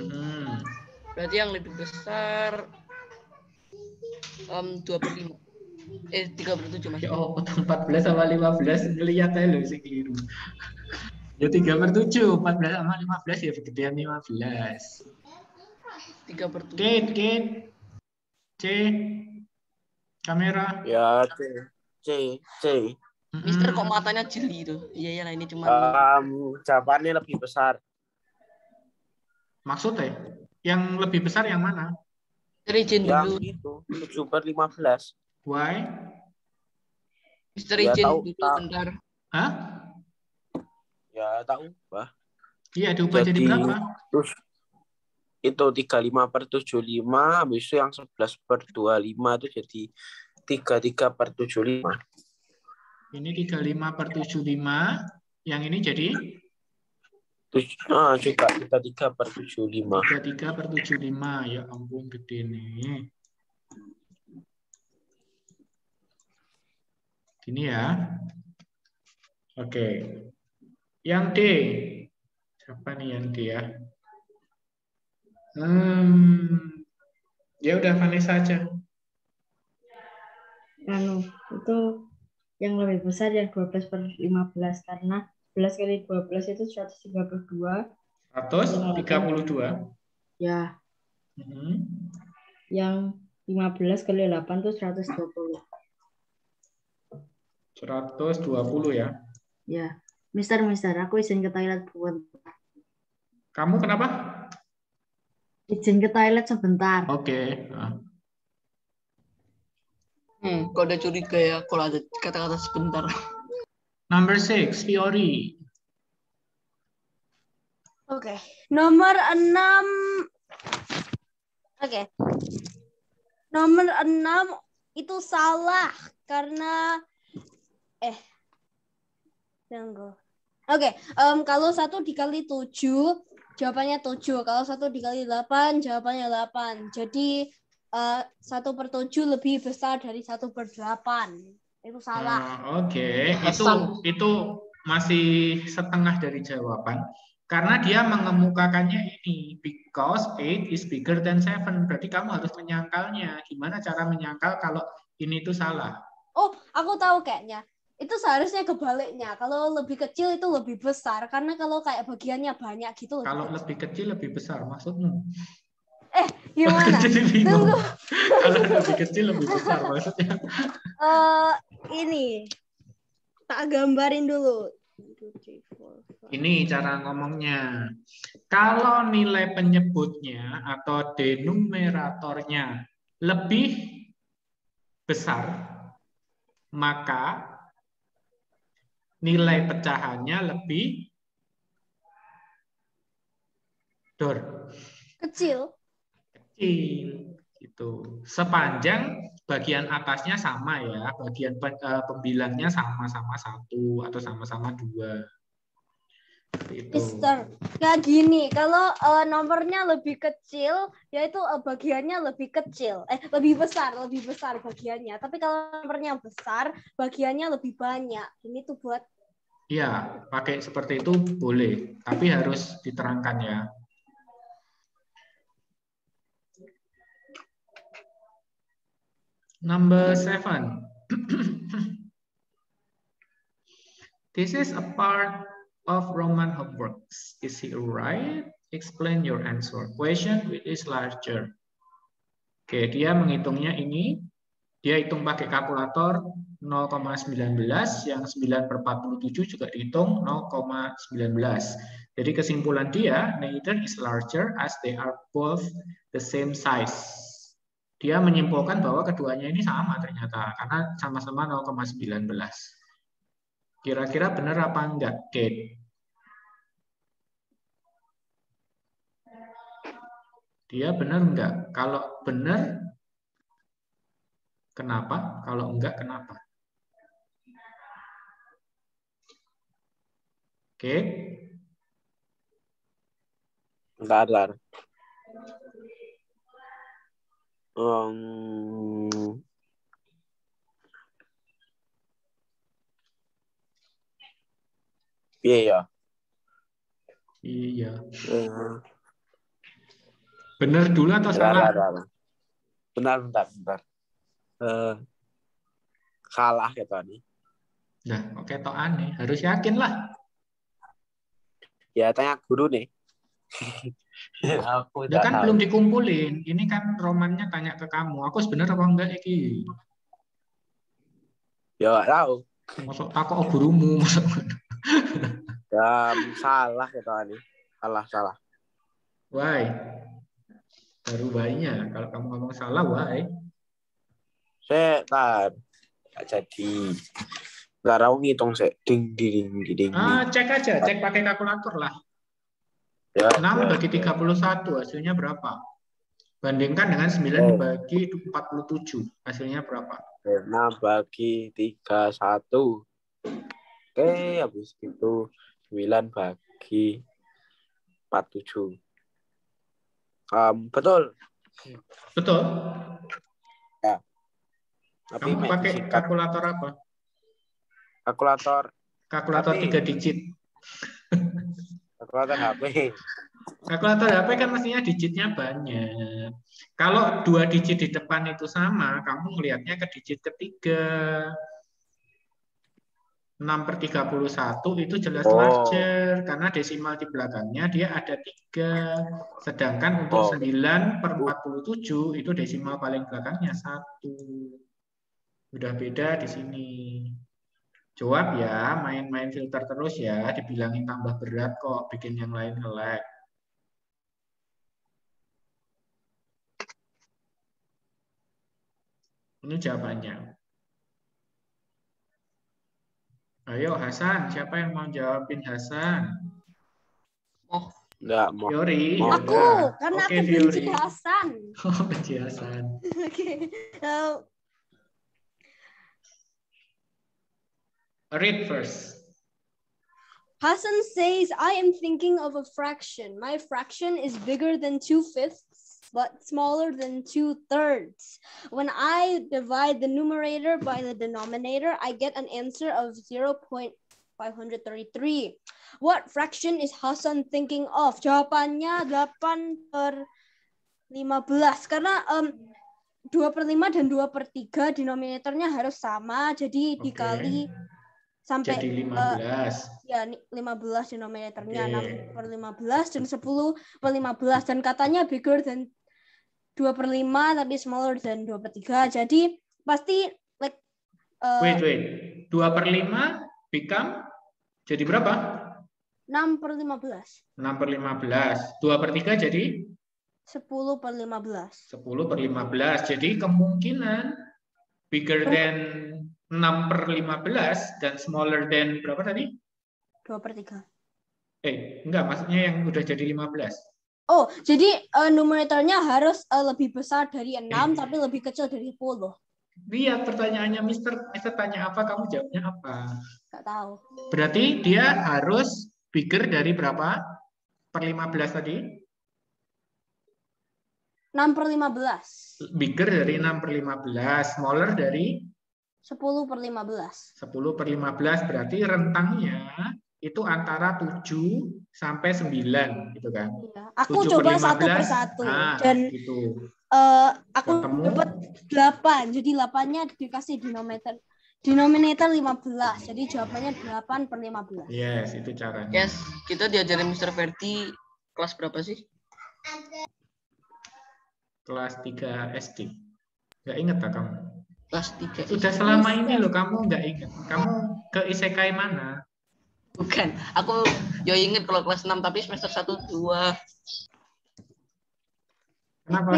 Berarti yang lebih besar 2/5. 3/7 mas. Ya oh, 14 sama 15 ngeliat aja loh sih keliru. Ya 3/7, 14 sama 15 ya kegedean 15. 3/7. Kate. C. Kamera. Ya, C. Mister kok matanya jeli tuh? Iya lah ini cuma. Jawabannya lebih besar. Maksudnya? Yang lebih besar yang mana? Izin dulu. Yang itu 7/15. Why? Mister izin dulu bentar. Hah? Ya tahu, Bah. Iya, diubah jadi berapa? itu 35/75, habis itu yang 11/25 itu jadi 33/75. Ini 35/75, yang ini jadi? Juga 33/75. 33/75, ya ampun gede nih. Gini ya. Oke. Yang D. Siapa nih yang D ya? Ya udah Vanessa aja. Itu yang lebih besar yang 12/15 karena 11 kali 12 itu 132. 132. Ya. Yang 15 kali 8 itu 120. 120 ya. Ya. Mister, aku izin ke toilet sebentar. Kamu kenapa? Izin ke toilet sebentar. Oke. Kok udah curiga ya kalau ada kata-kata sebentar. Number 6, Fiori. Oke. Nomor 6. Oke. Nomor 6 itu salah karena tunggu. Oke, kalau 1 dikali 7 jawabannya 7. Kalau 1 dikali 8 jawabannya 8. Jadi 1/7 lebih besar dari 1/8. Itu salah. Oke. Itu masih setengah dari jawaban. Karena dia mengemukakannya ini. Because 8 is bigger than 7. Berarti kamu harus menyangkalnya. Gimana cara menyangkal kalau ini tuh salah? Oh, aku tahu kayaknya. Itu seharusnya kebaliknya. Kalau lebih kecil itu lebih besar. Karena kalau kayak bagiannya banyak gitu. Kalau lebih kecil lebih besar, maksudmu? Gimana? Jadi bingung. Tunggu. Kalau lebih kecil lebih besar, maksudnya? Ini. Tak gambarin dulu. Ini cara ngomongnya. Kalau nilai penyebutnya atau denumeratornya lebih besar, maka nilai pecahannya lebih kecil. Gitu. Sepanjang bagian atasnya sama ya, bagian pembilangnya sama-sama 1 atau sama-sama 2. Mister, kayak gini, kalau nomornya lebih kecil, yaitu bagiannya lebih kecil, lebih besar bagiannya. Tapi kalau nomornya besar, bagiannya lebih banyak. Ini tuh buat. Iya, pakai seperti itu boleh, tapi harus diterangkan ya. Number 7. This is a part of Roman homeworks. Is he right? Explain your answer. Question which is larger. Oke, dia menghitungnya ini. Dia hitung pakai kalkulator 0,19, yang 9/47 juga dihitung 0,19. Jadi kesimpulan dia, neither is larger as they are both the same size. Dia menyimpulkan bahwa keduanya ini sama ternyata, karena sama-sama 0,19. Kira-kira benar apa enggak, Kate? Dia benar enggak? Kalau benar, kenapa? Kalau enggak, kenapa? Oke. Bentar. Iya. Benar dulu atau salah? Bentar. Salah gitu nih. Nah, oke toh aneh. Harus yakin lah. Ya, tanya guru nih. Dia kan belum dikumpulin. Ini kan romannya tanya ke kamu. Aku sebenarnya apa enggak iki? Ya nggak tahu. Masuk takut gurumu. Ya salah gitu nih. Salah. Why? Baru why-nya. Kalau kamu ngomong salah, why? Nggak jadi. Nggak tahu ngitung ding. Cek aja. Cek pakai kalkulator lah. Ya, 6 bagi 31 hasilnya berapa? Bandingkan dengan 9 dibagi 47 hasilnya berapa? 6 bagi 31. Oke, habis itu 9 bagi 47. Betul. Betul. Ya. Tapi kamu pakai kalkulator apa? Kalkulator 3 digit. Kalkulator HP. Kalkulator HP kan mestinya digitnya banyak. Kalau 2 digit di depan itu sama, kamu melihatnya ke digit ketiga. 6/31 itu jelas larger karena desimal di belakangnya dia ada 3. Sedangkan untuk 9/47 itu desimal paling belakangnya 1. Udah beda di sini. Jawab ya, main-main filter terus ya, dibilangin tambah berat kok, bikin yang lain nge-lag. Ini jawabannya. Ayo Hasan, siapa yang mau jawabin Hasan? Enggak mau. Fiori. Aku, karena aku benci Hasan. Oh, benci Hasan. Oke. Read first. Hasan says, I am thinking of a fraction. My fraction is bigger than 2/5, but smaller than 2/3. When I divide the numerator by the denominator, I get an answer of 0.533. What fraction is Hasan thinking of? Jawabannya 8/15. Karena 2/5 dan 2/3 denominatornya harus sama. Jadi dikali sampai jadi 15. Ya, 15 denominatornya 6/15 dan 10/15. Dan katanya bigger than 2/5 tapi smaller than 2/3. Jadi pasti like wait. 2/5 become jadi berapa? 6/15. 6/15. 2/3 jadi 10/15. 10/15. Jadi kemungkinan bigger than 6/15 dan smaller than berapa tadi? 2/3. Enggak, maksudnya yang udah jadi 15. Oh, jadi numeratornya harus lebih besar dari 6 tapi lebih kecil dari 10. Lihat pertanyaannya Mister tanya apa, kamu jawabnya apa? Nggak tahu. Berarti dia harus bigger dari berapa? Per 15 tadi? 6/15. Bigger dari 6/15, smaller dari 10/15. 10/15 berarti rentangnya itu antara 7 sampai 9 gitu kan. Iya. Aku coba 1 per 1 dan gitu. Aku dapat 8. Jadi 8-nya dikasih denominator 15. Jadi jawabannya 8/15. Yes, itu caranya. Yes, kita diajarin Mr. Verdi kelas berapa sih? Kelas 3 SD. Nggak inget tak kamu? Kelas 3. Sudah selama ini loh kamu nggak inget. Kamu ke isekai mana? Bukan, aku inget kalau kelas 6 tapi semester 1 2. Kenapa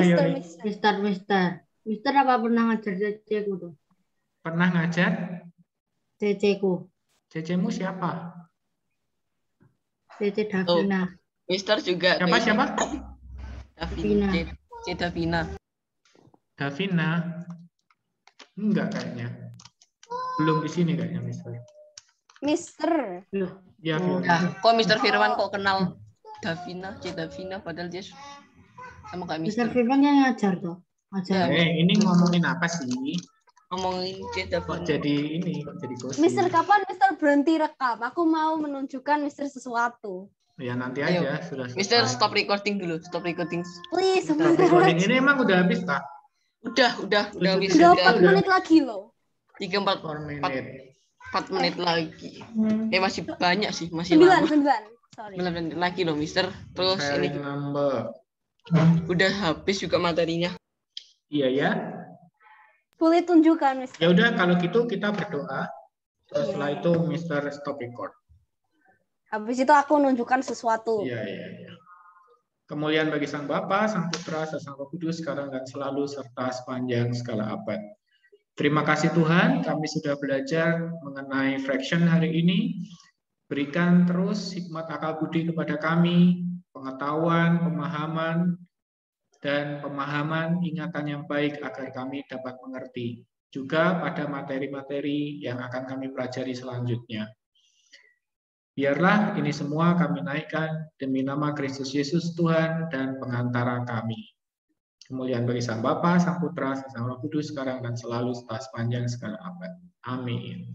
Mister apa pernah ngajar ceceku tuh? Pernah ngajar? Ceceku. Cecemu siapa? Cece Davina. Mister juga. Siapa? Davina. C Davina. Davina? Enggak kayaknya. Belum di sini kayaknya Mister. Ya, kok Mister Firman kok kenal Davina, C Davina padahal dia sama kayak Mister Firman yang ngajar tuh. Ini ngomongin apa sih? Ngomongin C Davina. Jadi gosip. Mister, kapan Mister berhenti rekam? Aku mau menunjukkan Mister sesuatu. Ya nanti aja sudah. Mister stop recording dulu, stop recording. Please. Stop recording ini emang udah habis tak? Udah habis. 4 menit lagi loh. 4 menit lagi. Masih banyak sih, masih 9. Sorry. 9 menit lagi loh, Mister. Terus ini number. Udah habis juga materinya. Iya ya. Boleh tunjukkan, Mister. Ya udah kalau gitu kita berdoa. Terus setelah itu Mister stop record. Habis itu aku nunjukkan sesuatu. Iya. Kemuliaan bagi Sang Bapa, Sang Putra, Sang Roh Kudus sekarang dan selalu serta sepanjang segala abad. Terima kasih Tuhan, kami sudah belajar mengenai fraction hari ini. Berikan terus hikmat akal budi kepada kami, pengetahuan, pemahaman, dan pemahaman ingatan yang baik agar kami dapat mengerti. Juga pada materi-materi yang akan kami pelajari selanjutnya. Biarlah ini semua kami naikkan demi nama Kristus Yesus Tuhan dan pengantara kami. Kemuliaan bagi Sang Bapa, Sang Putra, Sang Roh Kudus, sekarang dan selalu setelah sepanjang segala abad. Amin.